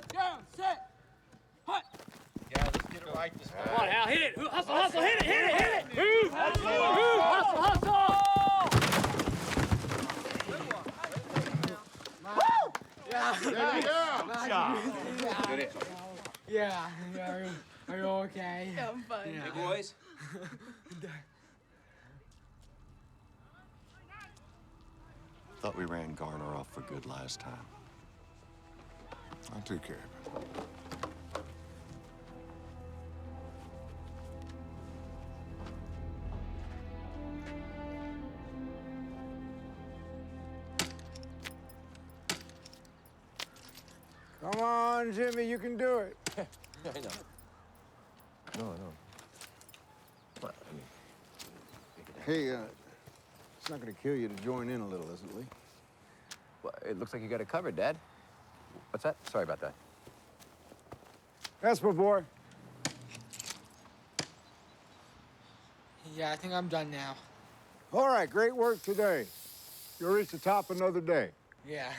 Down, set, hut. Yeah, let's get it right this time. Come on, Al, hit it. Hustle, hit it. Move, hustle. Yeah. Good job. Yeah. Are you okay? Yeah, I'm fine. Yeah. Hey, boys. Thought we ran Garner off for good last time. I took care of it. Come on, Jimmy, you can do it. I know. No. What? Hey, it's not gonna kill you to join in a little, is it, Lee? Well, it looks like you got it covered, Dad. What's that? Sorry about that. That's my boy. Yeah, I think I'm done now. All right, great work today. You'll reach the top another day. Yeah.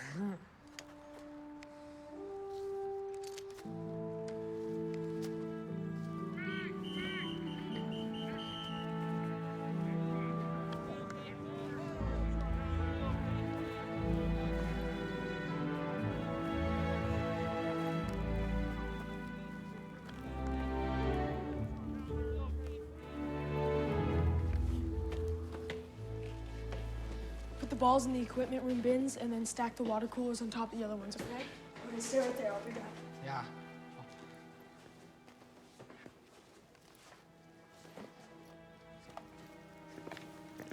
Put the balls in the equipment room bins and then stack the water coolers on top of the other ones, okay? I'm gonna stay right there. I'll be back. Yeah.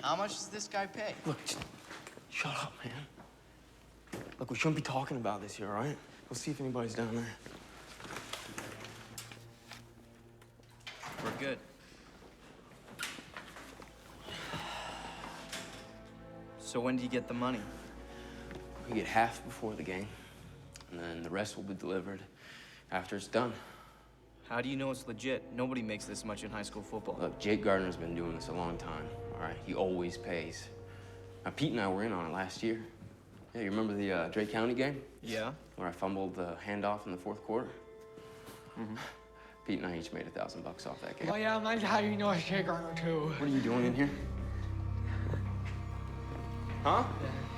How much does this guy pay? Look, shut up, man. Look, we shouldn't be talking about this here, all right? Go see if anybody's down there. We're good. So when do you get the money? We get half before the game, and then the rest will be delivered after it's done. How do you know it's legit? Nobody makes this much in high school football. Look, Jake Gardner's been doing this a long time, all right? He always pays. Now, Pete and I were in on it last year. Yeah, you remember the Drake County game? Yeah? Where I fumbled the handoff in the fourth quarter? Mm-hmm. Pete and I each made $1,000 off that game. Oh, yeah, my dad, you know, is Jake Garner, too. What are you doing in here? Huh?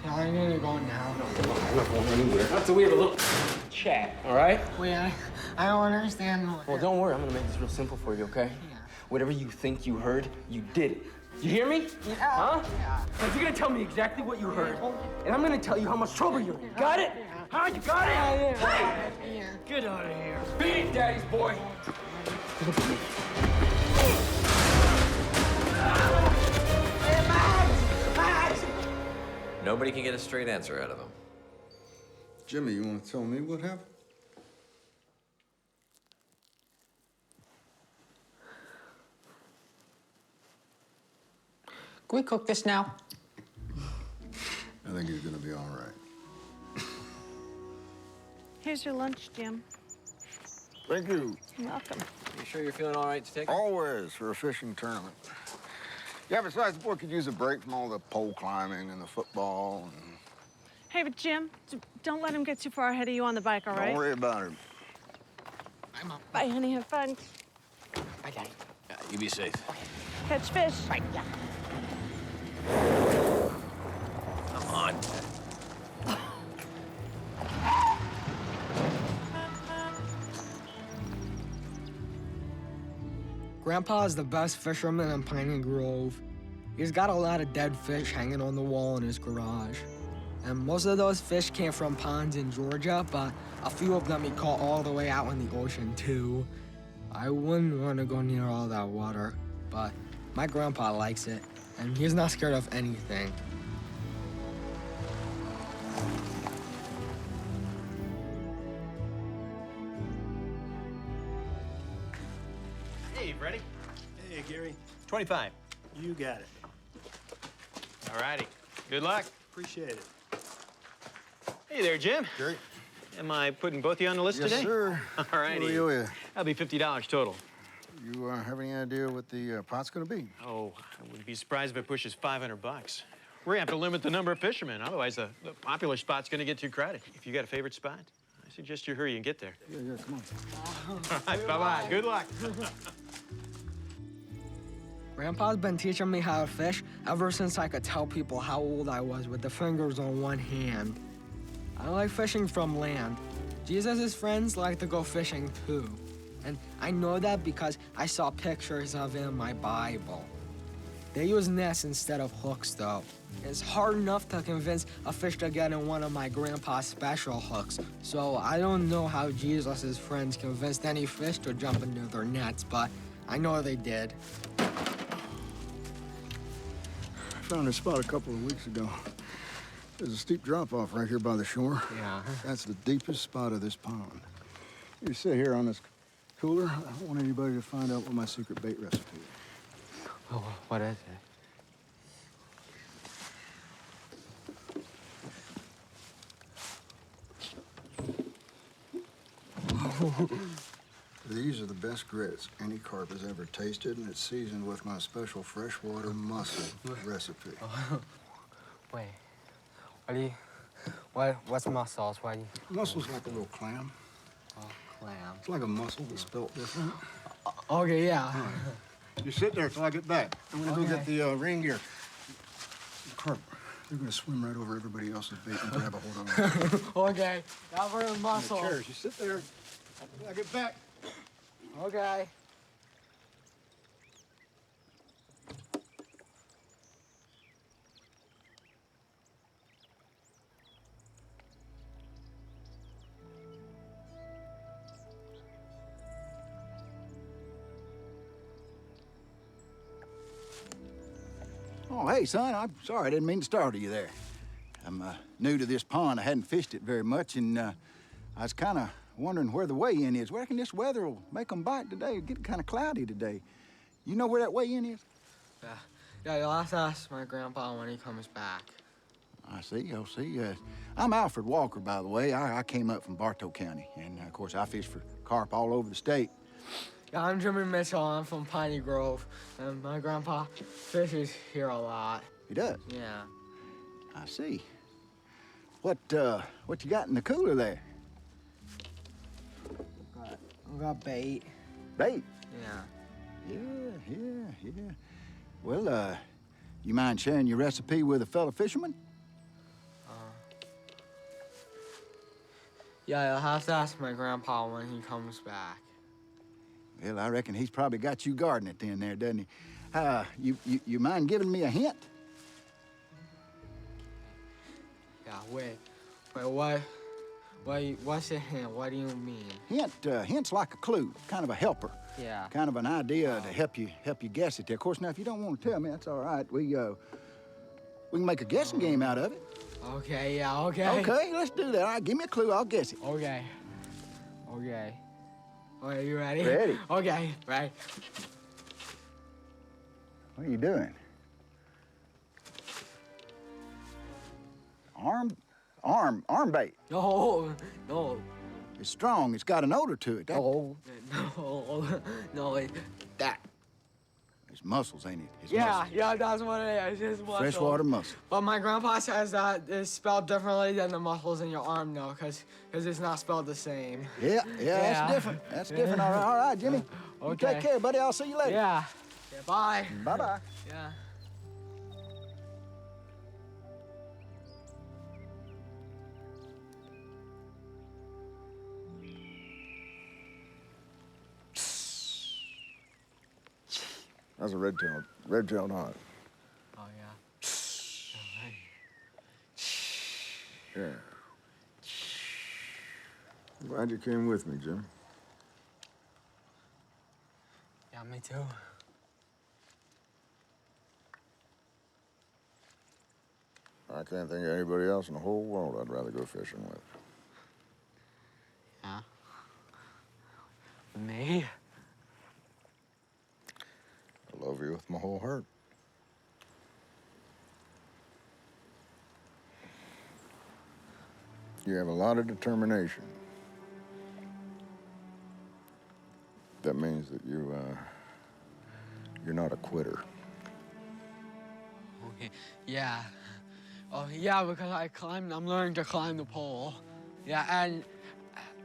Yeah, I'm gonna go now. No, I'm not going anywhere. Not till we have a little chat, all right? Wait, I don't understand. Well, don't worry. I'm gonna make this real simple for you, okay? Yeah. Whatever you think you heard, you did it. You hear me? Yeah. Huh? Yeah. Now, you're gonna tell me exactly what you heard, and I'm gonna tell you how much trouble you're in. Got it? Huh? You got it? Hey! Yeah. Get out of here. Beat it, Daddy's boy. Nobody can get a straight answer out of him. Jimmy, you want to tell me what happened? Can we cook this now? I think he's gonna be all right. Here's your lunch, Jim. Thank you. You're welcome. You sure you're feeling all right to take it? Always for a fishing tournament. Yeah, besides, the boy could use a break from all the pole climbing and the football. And... Hey, but Jim, don't let him get too far ahead of you on the bike, all right? Don't worry about him. Bye, Mom. Bye, honey. Have fun. Bye, Daddy. You be safe. Catch fish. Bye. Yeah. Come on. Grandpa is the best fisherman in Piney Grove. He's got a lot of dead fish hanging on the wall in his garage. And most of those fish came from ponds in Georgia, but a few of them he caught all the way out in the ocean, too. I wouldn't want to go near all that water, but my grandpa likes it, and he's not scared of anything. Hey, Freddie. Hey, Gary. 25. You got it. All righty. Good luck. Appreciate it. Hey there, Jim. Gary. Am I putting both of you on the list Yes, today? sir. All righty. Who are you? That'll be $50 total. You have any idea what the pot's gonna be? Oh, I wouldn't be surprised if it pushes 500 bucks. We're gonna have to limit the number of fishermen. Otherwise, the popular spot's gonna get too crowded. If you got a favorite spot, I suggest you hurry and get there. Yeah, come on. All right, bye-bye. Good luck. Grandpa's been teaching me how to fish ever since I could tell people how old I was with the fingers on one hand. I like fishing from land. Jesus' friends like to go fishing too. And I know that because I saw pictures of it in my Bible. They use nets instead of hooks, though. It's hard enough to convince a fish to get in one of my grandpa's special hooks. So I don't know how Jesus' friends convinced any fish to jump into their nets, but I know they did. I found this spot a couple of weeks ago. There's a steep drop-off right here by the shore. Yeah. That's the deepest spot of this pond. You sit here on this cooler. I don't want anybody to find out what my secret bait recipe is. Oh, what is it? These are the best grits any carp has ever tasted, and it's seasoned with my special freshwater mussel recipe. Wait. What's mussels? Mussel's like a little clam. Oh, clam. It's like a mussel, but spelled different. Okay, yeah. You sit there till I get back. I'm gonna go get the rain gear. The carp, they're gonna swim right over everybody else's bait and grab a hold of it. Okay, now for the mussels. The chairs, you sit there till I get back. Okay. Oh, hey, son, I'm sorry. I didn't mean to startle you there. I'm new to this pond. I hadn't fished it very much, and I was kind of wondering where the weigh-in is. I reckon this weather will make them bite today. It's getting kind of cloudy today. You know where that weigh-in is? Yeah, you'll have to ask my grandpa when he comes back. I see. I'm Alfred Walker, by the way. I came up from Bartow County, and, of course, I fish for carp all over the state. Yeah, I'm Jimmy Mitchell. I'm from Piney Grove, and my grandpa fishes here a lot. He does? Yeah. I see. What you got in the cooler there? I got bait. Bait? Yeah. Yeah. Well, you mind sharing your recipe with a fellow fisherman? Yeah, you'll have to ask my grandpa when he comes back. Well, I reckon he's probably got you guarding it then there, doesn't he? You mind giving me a hint? Yeah, wait, what's a hint? What do you mean? Hint's like a clue, kind of a helper. Yeah. Kind of an idea to help you guess it there. Of course, now, if you don't want to tell me, that's all right. We can make a guessing game out of it. Okay, yeah, okay. Okay, let's do that. All right, give me a clue. I'll guess it. Okay. Okay. Okay, you ready? Ready. Okay, right. What are you doing? Arm bait. No, no. It's strong. It's got an odor to it. No, no, that. It's muscles, ain't it? It's Yeah, muscles. yeah, that's what it is. It's muscle. Freshwater muscle. But my grandpa says that it's spelled differently than the muscles in your arm, though, because it's not spelled the same. Yeah, that's different. That's different. All right, Jimmy. You Okay. take care, buddy. I'll see you later. Yeah. Yeah, bye. Bye-bye. Yeah. That's a red-tailed hawk. Oh, yeah. Yeah. I'm glad you came with me, Jim. Yeah, me too. I can't think of anybody else in the whole world I'd rather go fishing with. Yeah. Me? I love you with my whole heart. You have a lot of determination. That means that you're not a quitter. Okay. Yeah. Oh, yeah, because I'm learning to climb the pole. Yeah, and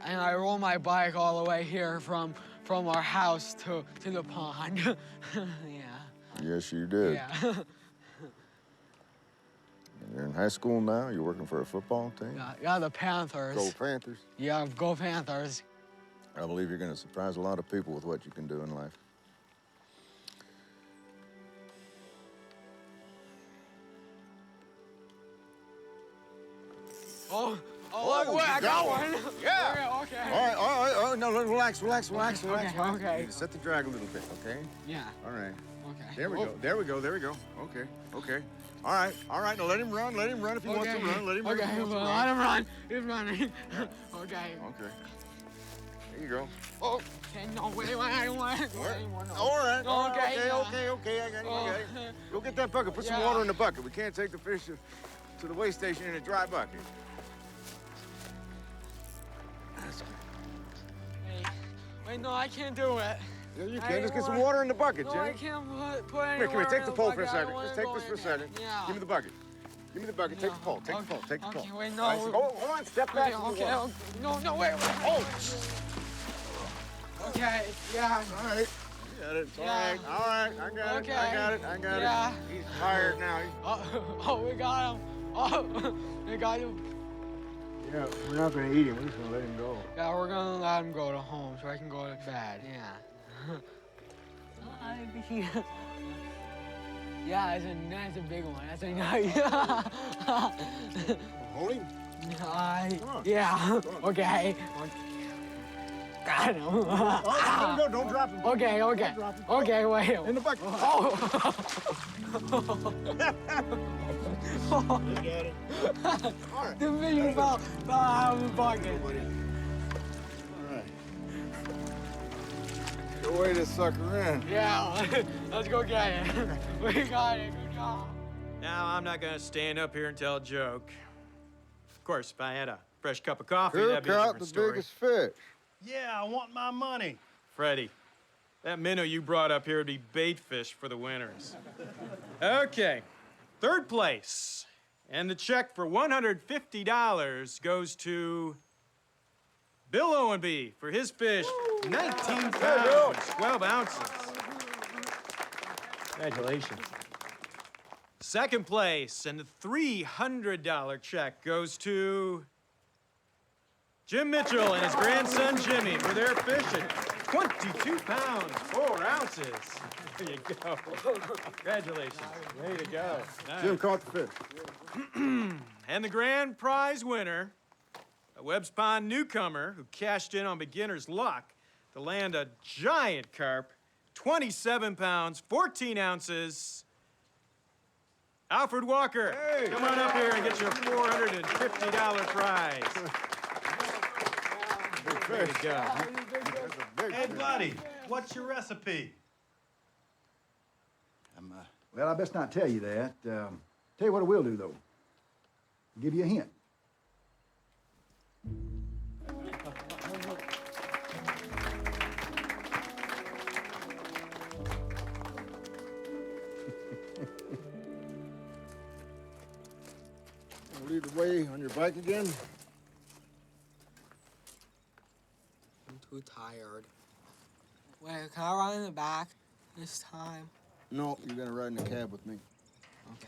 I roll my bike all the way here from our house to the pond. Yeah. Yes, you did. Yeah. And you're in high school now? You're working for a football team? Yeah, the Panthers. Go Panthers. Yeah, go Panthers. I believe you're going to surprise a lot of people with what you can do in life. Oh, look, wait, I got one. Yeah. Okay. All right. No, relax. Okay. Set the drag a little bit, okay? Yeah. All right. Okay. There we go. Okay. All right. Now let him run if he wants to run. Let him run if he wants to run. Let him run. He's running. Okay. Okay. There you go. Oh, okay, no, wait. All right. Okay. I got it. Go get that bucket. Put some water in the bucket. We can't take the fish to the weigh station in a dry bucket. Wait, no, I can't do it. Yeah, you can. Just get some water in the bucket, No, Jimmy. I can't put any Come here. water Take in the pole for a bucket. I second. don't Just wanna take go this for a in there. second. Yeah. Give me the bucket. Give me the bucket. Take the pole. Take the pole. Take the pole. Okay, wait, All right, no. so hold on. Step back. Okay. No, wait. Oh. Okay, yeah. All right. You got it. It's Yeah. all right. I got Okay. it. Yeah. He's tired now. Oh, we got him. Oh, we got him. Yeah, we're not going to eat him. We're just going to let him go. Yeah, we're gonna let him go to home so I can go to bed. Yeah. Yeah, that's a big one. That's a nice. Hold him. Yeah. Okay. Got him. Oh, don't drop him. Okay. Okay, wait. In the bucket. Oh. You got it. All right. The fish fell out of the bucket. All right. Go weigh this sucker in. Yeah, let's go get it. We got it. Good job. Now, I'm not going to stand up here and tell a joke. Of course, if I had a fresh cup of coffee, Who that'd be a caught different the story. biggest fish? Yeah, I want my money. Freddie, that minnow you brought up here would be bait fish for the winners. Okay, third place. And the check for $150 goes to Bill Owenby for his fish, 19 pounds, 12 ounces. Congratulations. Second place, and the $300 check goes to Jim Mitchell and his grandson Jimmy for their fishing. 22 pounds, 4 ounces. There you go. Congratulations. Way to go. Nice. Jim caught the fish. And the grand prize winner, a Webb's Pond newcomer who cashed in on beginner's luck to land a giant carp, 27 pounds, 14 ounces, Alfred Walker, come on up here and get your $450 prize. Way to go. Hey, buddy, what's your recipe? Well, I best not tell you that. Tell you what I will do, though. I'll give you a hint. Lead the way on your bike again? I'm too tired. Wait, can I ride in the back this time? No, you're gonna ride in the cab with me. Okay.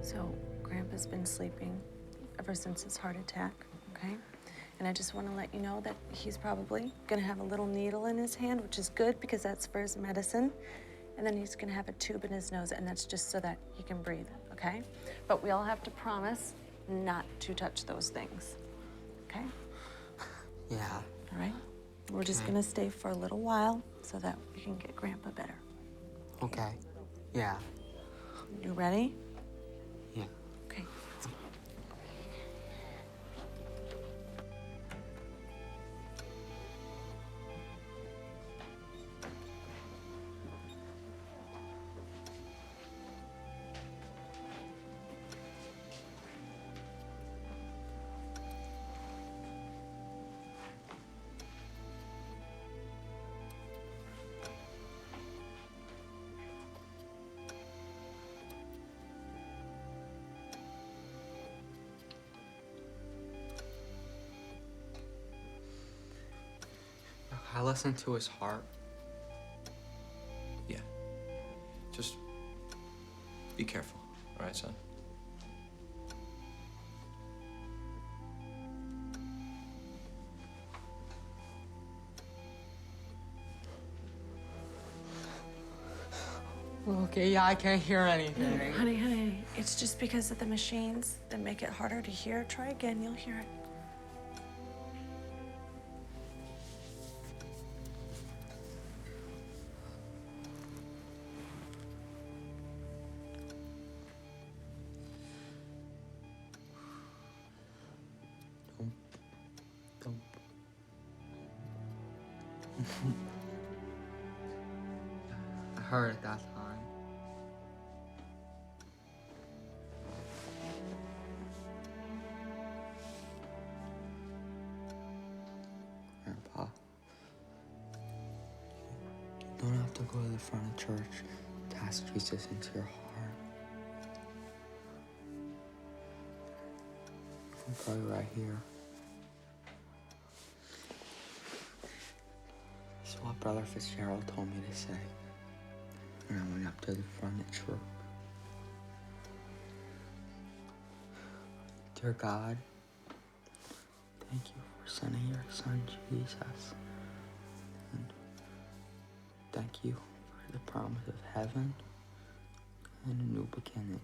So, Grandpa's been sleeping ever since his heart attack, okay? And I just want to let you know that he's probably gonna have a little needle in his hand, which is good because that's for his medicine. And then he's gonna have a tube in his nose, and that's just so that he can breathe, okay? But we all have to promise not to touch those things, okay? Yeah. All right? We're just Okay. gonna stay for a little while so that we can get Grandpa better. Okay. Yeah. You ready? Yeah. Okay. I listened to his heart. Yeah. Just be careful, all right, son? Okay, yeah, I can't hear anything. Honey, it's just because of the machines that make it harder to hear. Try again, you'll hear it. I heard it that time. don't have to go to the front of church to ask Jesus into your heart. I'm probably right here. This is what Brother Fitzgerald told me to say when I went up to the front of church. Dear God, thank you for sending your son Jesus. And thank you for the promise of heaven and a new beginning.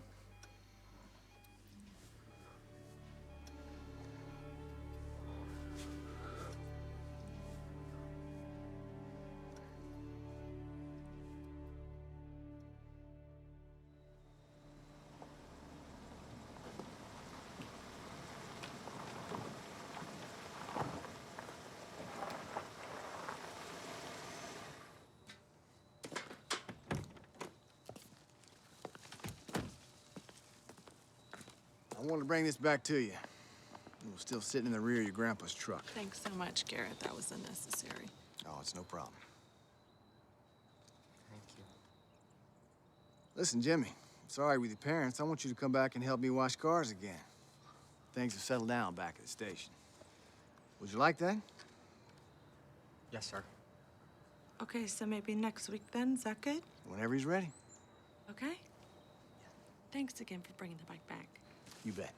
I wanted to bring this back to you. It was still sitting in the rear of your grandpa's truck. Thanks so much, Garrett. That was unnecessary. Oh, it's no problem. Thank you. Listen, Jimmy, I'm sorry with your parents. I want you to come back and help me wash cars again. Things have settled down back at the station. Would you like that? Yes, sir. Okay, so maybe next week then. Is that good? Whenever he's ready. Okay? Thanks again for bringing the bike back. You bet.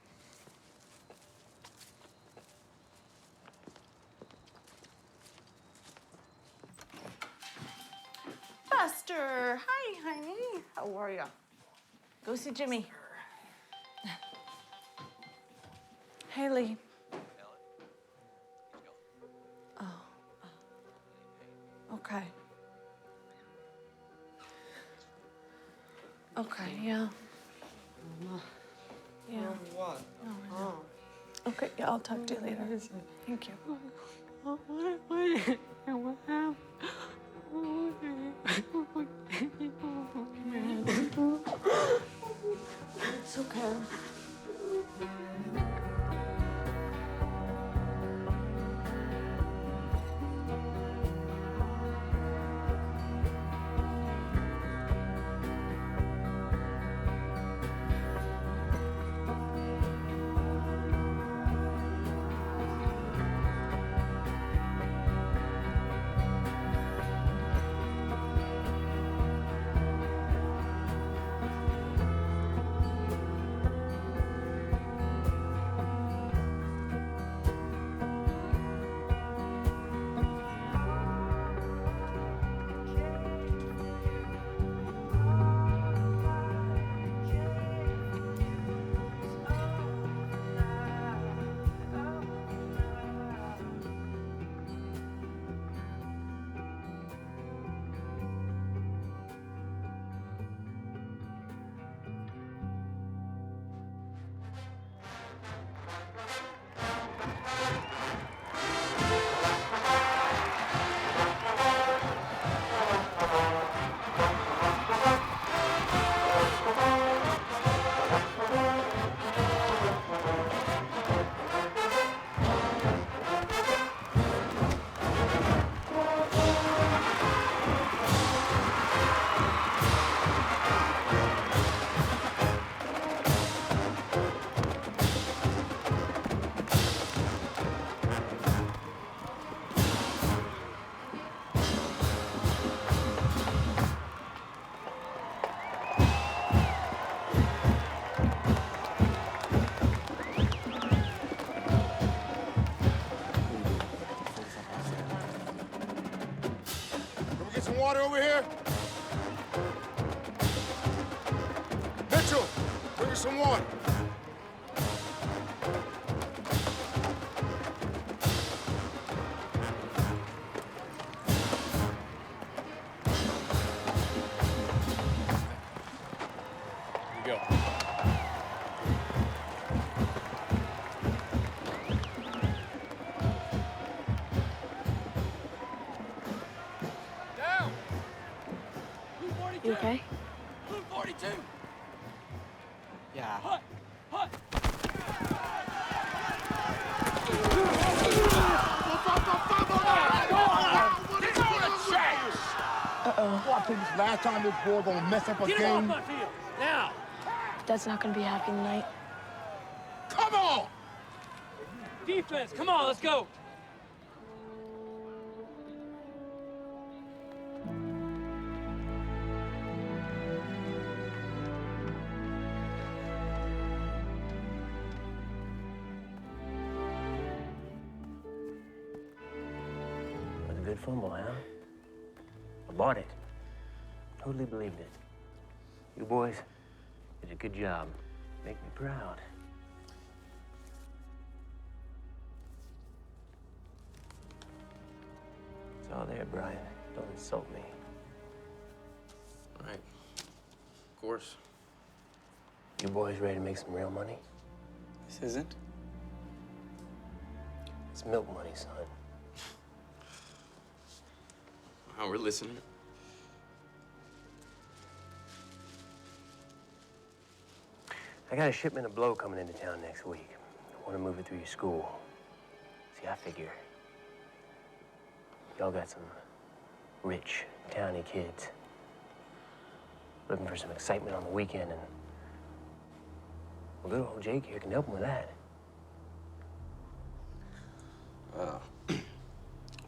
Buster! Hi, honey. How are ya? Go see Jimmy. Haley. Oh. Okay. Okay, yeah. Yeah. What? Oh. Okay, yeah, I'll talk to you later. Thank you. It's okay. Water over here? Mitchell, bring us some water. Here you go. You okay? Blue 42. Yeah. Hut! Hut! Get on the tracks! Uh-oh. Well, I think this last time this boy gonna mess up a Get game. him off my field, now! That's not gonna be happening tonight. Come on! Defense, come on, let's go! That was a good fumble, huh? I bought it. Totally believed it. You boys did a good job. Make me proud. It's all there, Brian. Don't insult me. Right. Of course. You boys ready to make some real money? This isn't. It's milk money, son. Oh, we're listening. I got a shipment of blow coming into town next week. I want to move it through your school. See, I figure y'all got some rich, towny kids looking for some excitement on the weekend, and well, good old Jake here can help them with that.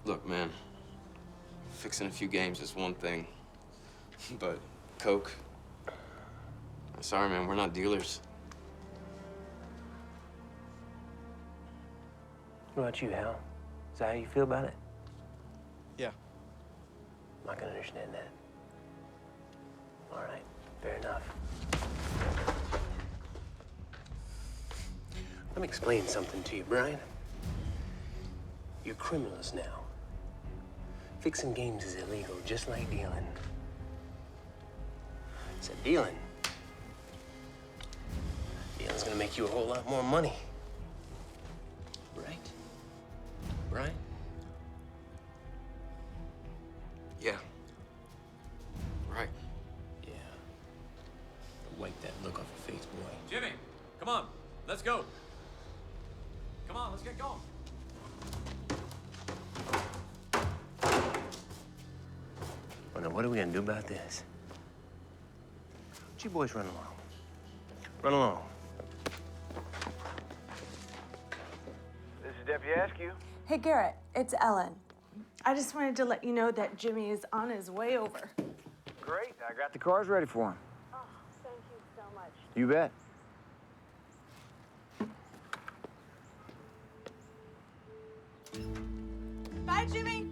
Look, man, fixing a few games is one thing, but Coke, I'm sorry, man, we're not dealers. What about you, Hal? Is that how you feel about it? Yeah. I can understand that. All right, fair enough. Let me explain something to you, Brian. You're criminals now. Fixing games is illegal, just like dealing. So dealing. Dealing's gonna make you a whole lot more money. Right? Brian? Yeah. Right. Yeah. Wipe that look off your face, boy. Jimmy, come on. Let's go. Come on, let's get going. Well, now, what are we gonna do about this? What you boys run along? Run along. This is Deputy Askew. Hey, Garrett, it's Ellen. I just wanted to let you know that Jimmy is on his way over. Great. I got the cars ready for him. Oh, thank you so much. You bet. Bye, Jimmy.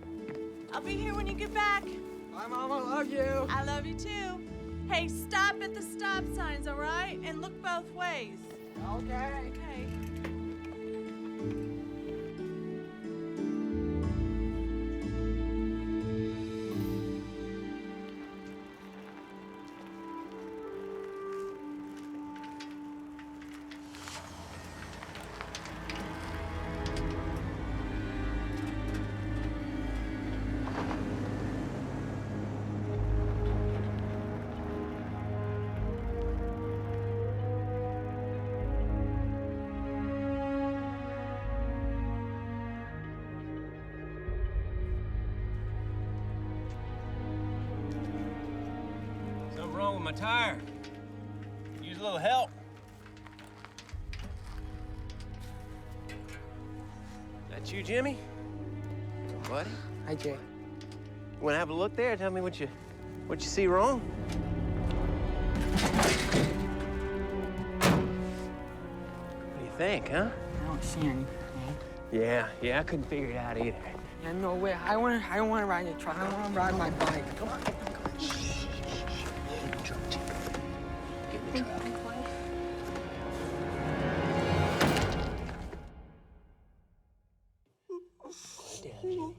I'll be here when you get back. Bye, Mama. Love you. I love you too. Hey, stop at the stop signs, all right? And look both ways. Okay. Okay. Something wrong with my tire. Use a little help. That you, Jimmy? Buddy? Hi, Jay. You wanna have a look there? Tell me what you see wrong? What do you think, huh? I don't see anything. Yeah, I couldn't figure it out either. Yeah, no way. I don't want to ride your truck. I want to ride my bike. Come on. Shh. Get in the truck, Jimmy. Get in the truck. Go down, Jimmy.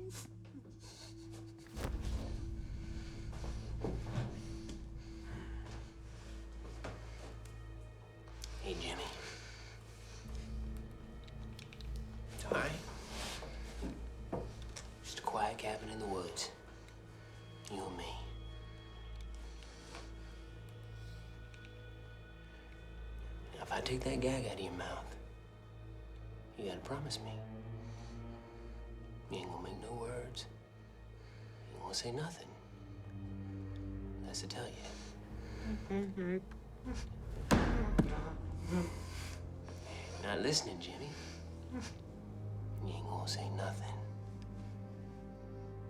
Hey, Jimmy. It's all right. Just a quiet cabin in the woods. You and me. Now, if I take that gag out of your mouth, you gotta promise me. You ain't gonna make no words. You ain't gonna say nothing. us to tell you. Not listening, Jimmy. You ain't gonna say nothing.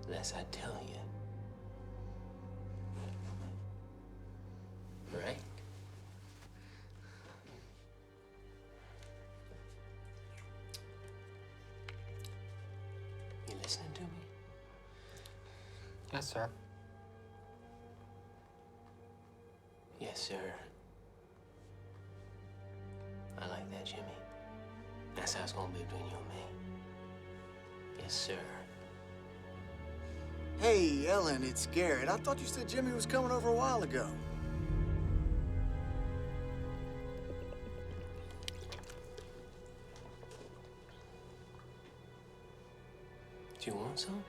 Unless I tell you. Right? You listening to me? Yes, sir. Yes, sir. I like that, Jimmy. That's how it's gonna be between you and me. Yes, sir. Hey, Ellen, it's Garrett. I thought you said Jimmy was coming over a while ago. Do you want some?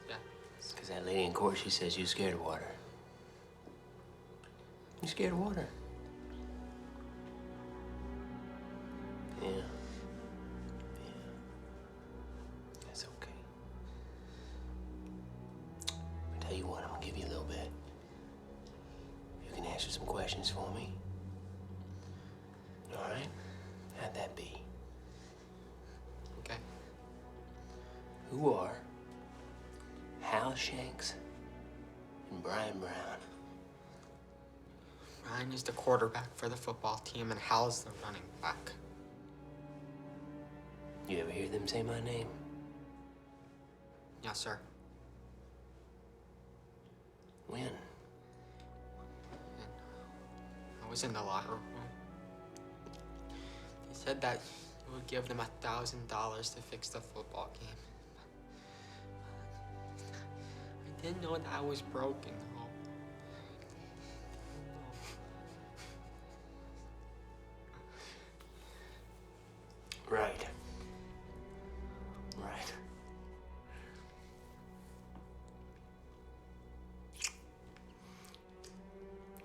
Yeah. Because that lady in court, she says you're scared of water. You scared of water? Yeah. That's okay. I tell you what, I'm gonna give you a little bit. You can answer some questions for me. All right? How'd that be? Okay. Who are Hal Shanks and Brian Brown? Ryan is the quarterback for the football team, and Hal is the running back. You ever hear them say my name? Yes, sir. When? I was in the locker room. They said that you would give them $1,000 to fix the football game. I didn't know that I was broken, though. Right. Right.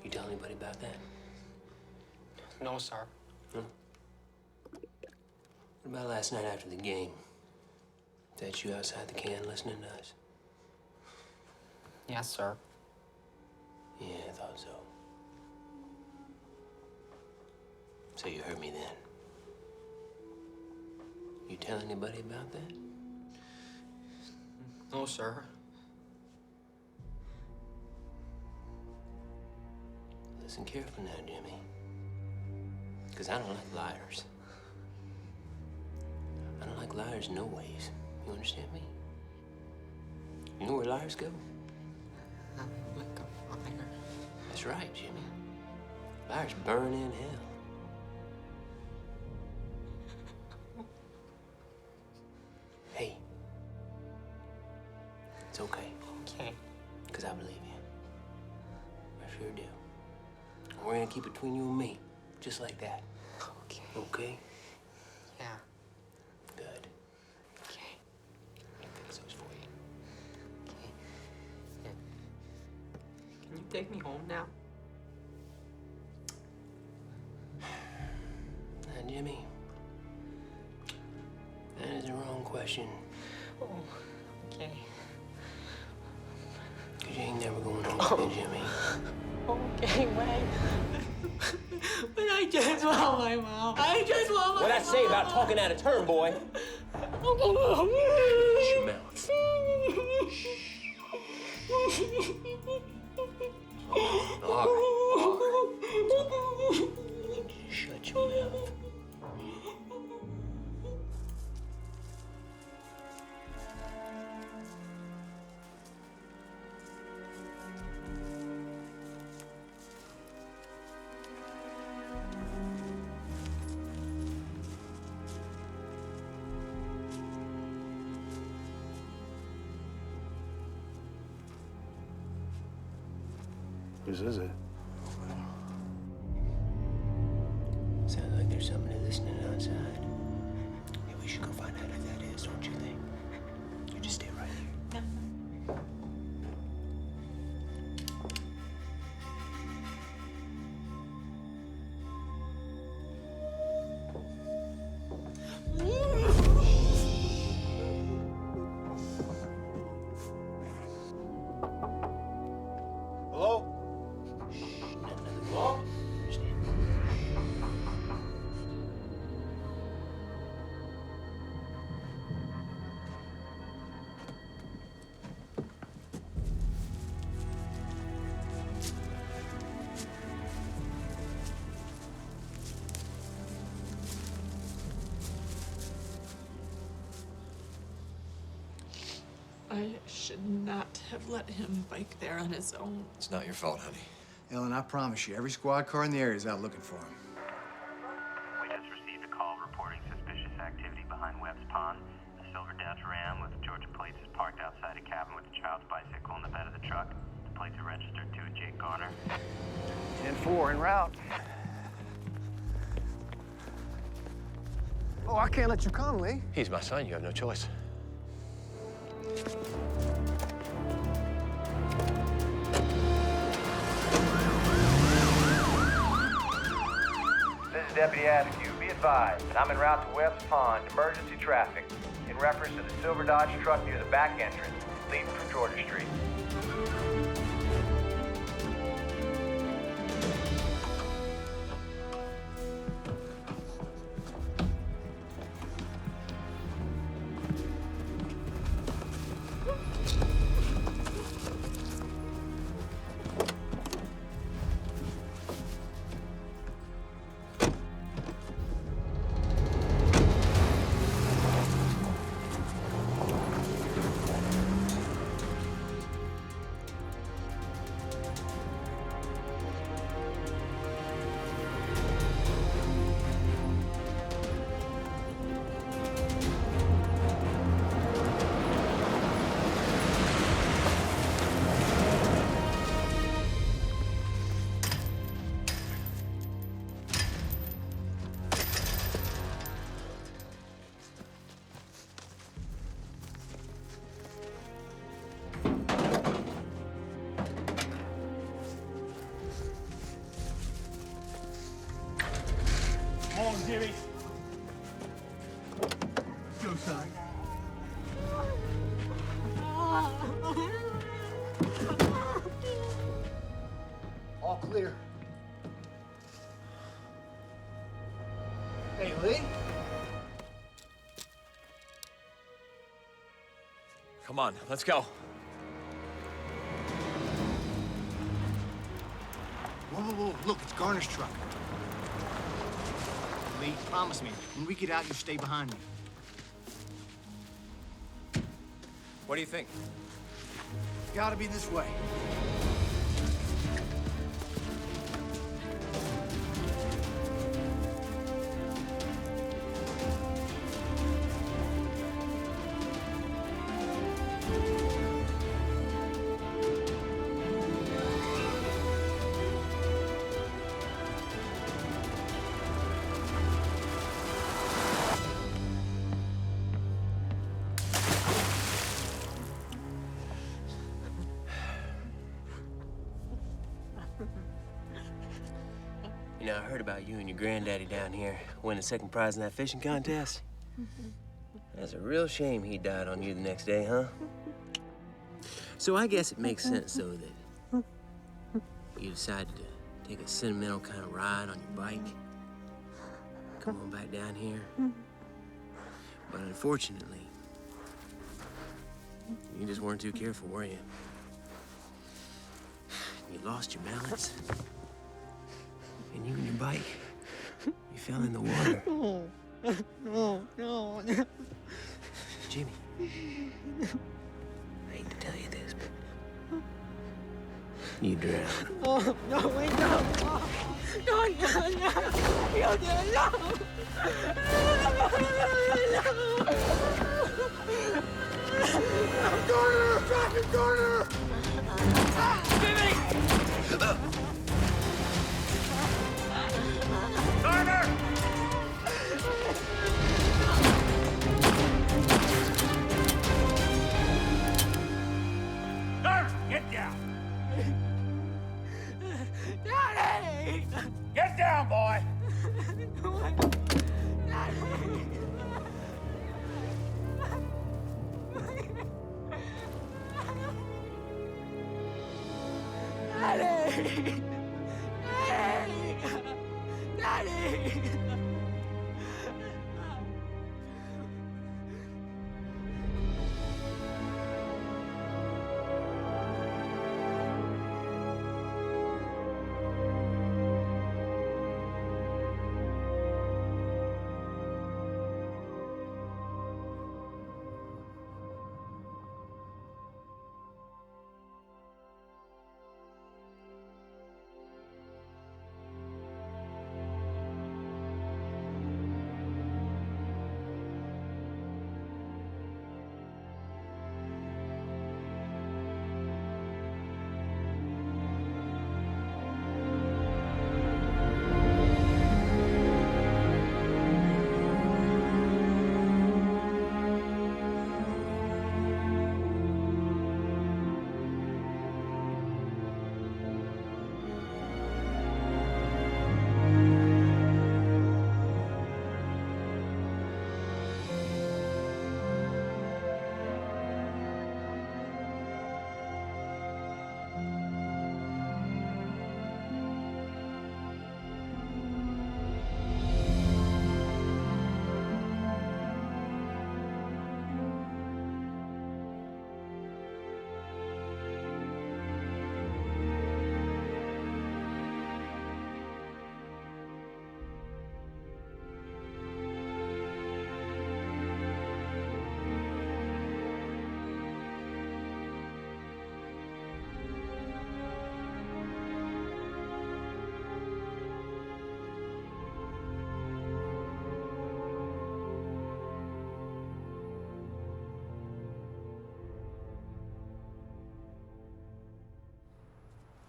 You tell anybody about that? No, sir. Huh? What about last night after the game? That you outside the can listening to us? Yes, sir. Yeah, I thought so. So you heard me then? You tell anybody about that? No, sir. Listen carefully now, Jimmy. Because I don't like liars. I don't like liars no ways. You understand me? You know where liars go? I'm like a liar. That's right, Jimmy. Liars burn in hell. Hey. It's okay. Okay. Because I believe you. I sure do. And we're gonna keep it between you and me. Just like that. Okay. Okay? Yeah. Good. Okay. I'll fix those for you. Okay. Yeah. Can you take me home now? Now, Jimmy, that is the wrong question. Oh, okay. Because you ain't never going home with me, Jimmy. Okay, wait. But I just want my mom. I just want my What'd I say about talking out of turn, boy? Shut your mouth. All right. You need to shut your mouth. Whose is it? Sounds like there's somebody listening outside. Maybe we should go find out who that is, don't you think? You just stay right here. should not have let him bike there on his own. It's not your fault, honey. Ellen, I promise you, every squad car in the area is out looking for him. We just received a call reporting suspicious activity behind Webb's Pond. A silver Dodge Ram with Georgia plates is parked outside a cabin with a child's bicycle in the bed of the truck. The plates are registered to a Jake Garner. 10-4 en route. Oh, I can't let you come, Lee. He's my son. You have no choice. This is Deputy Askew. Be advised that I'm en route to Webb's Pond, emergency traffic, in reference to the silver Dodge truck near the back entrance, leading from Georgia Street. Come on, Jimmy. Go, son. All clear. Hey, Lee. Come on, let's go. Whoa, whoa, whoa. Look, it's Garner's truck. Lee, promise me, when we get out, you stay behind me. What do you think? Gotta be this way. You know, I heard about you and your granddaddy down here winning second prize in that fishing contest. That's a real shame he died on you the next day, huh? So I guess it makes sense, though, that you decided to take a sentimental kind of ride on your bike. Come on back down here. But unfortunately, you just weren't too careful, were you? You lost your balance. And you and your bike, you fell in the water. No. Jimmy, I hate to tell you this, but you drowned. Oh, no, wait, no. No. You did, no. Garner! Traffic, Garner! Jimmy! Garner! Garner, get down! Daddy! Get down, boy! Daddy! Daddy! Daddy!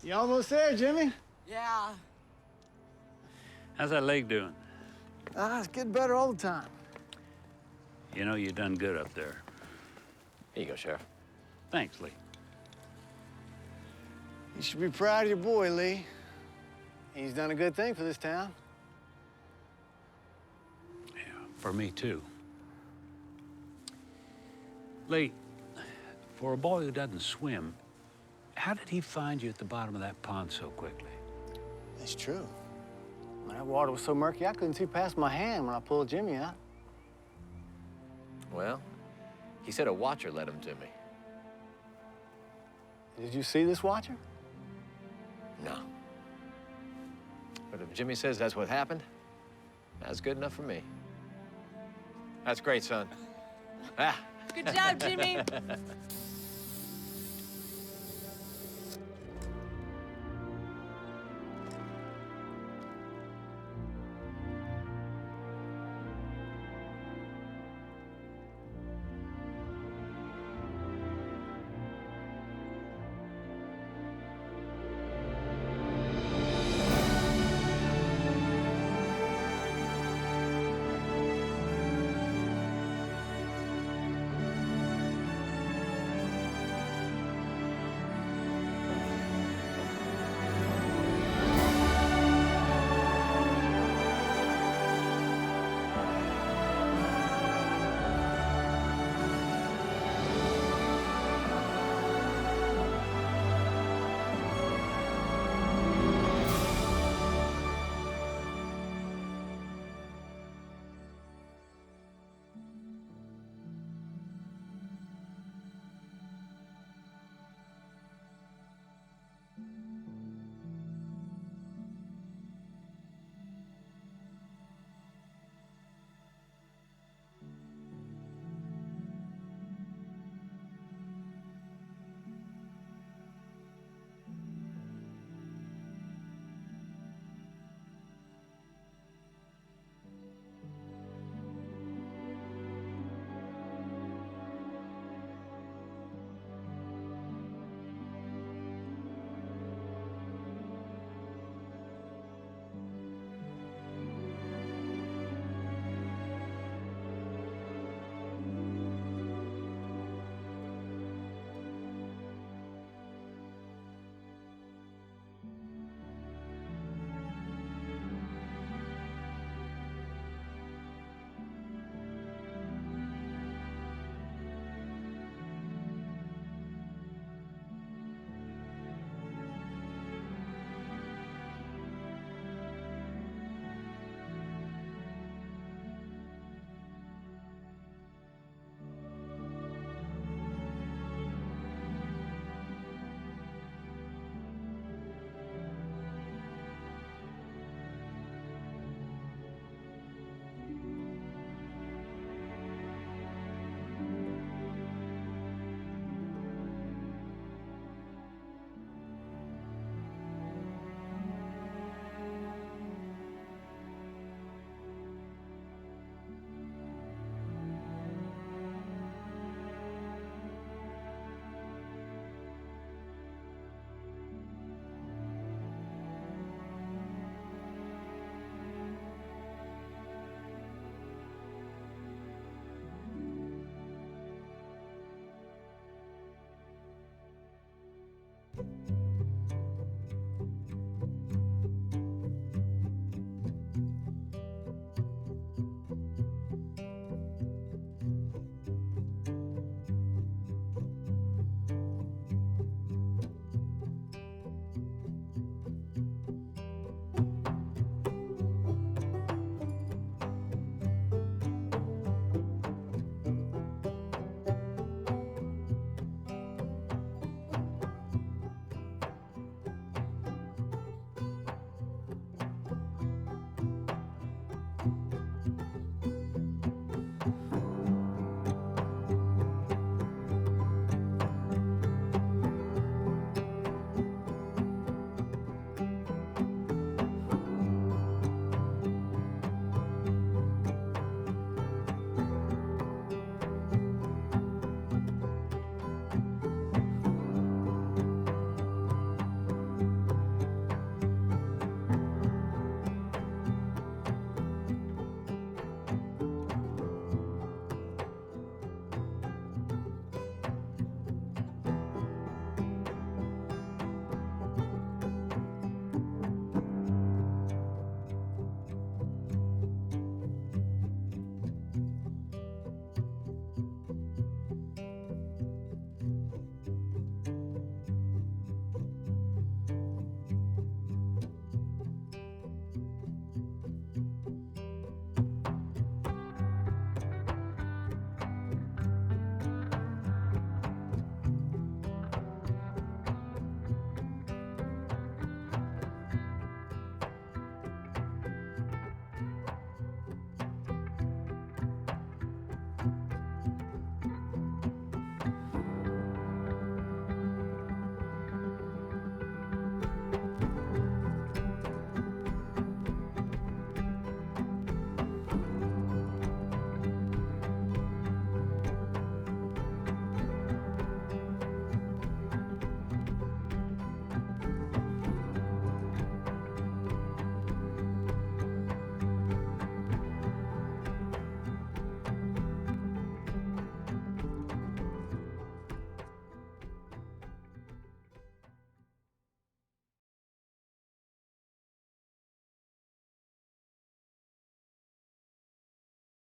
You almost there, Jimmy? Yeah. How's that leg doing? It's getting better all the time. You know, you done good up there. Here you go, Sheriff. Thanks, Lee. You should be proud of your boy, Lee. He's done a good thing for this town. For me, too. Lee, for a boy who doesn't swim, how did he find you at the bottom of that pond so quickly? It's true. When that water was so murky, I couldn't see past my hand when I pulled Jimmy out. Well, he said a watcher led him to me. Did you see this watcher? No. But if Jimmy says that's what happened, that's good enough for me. That's great, son. Ah. Good job, Jimmy.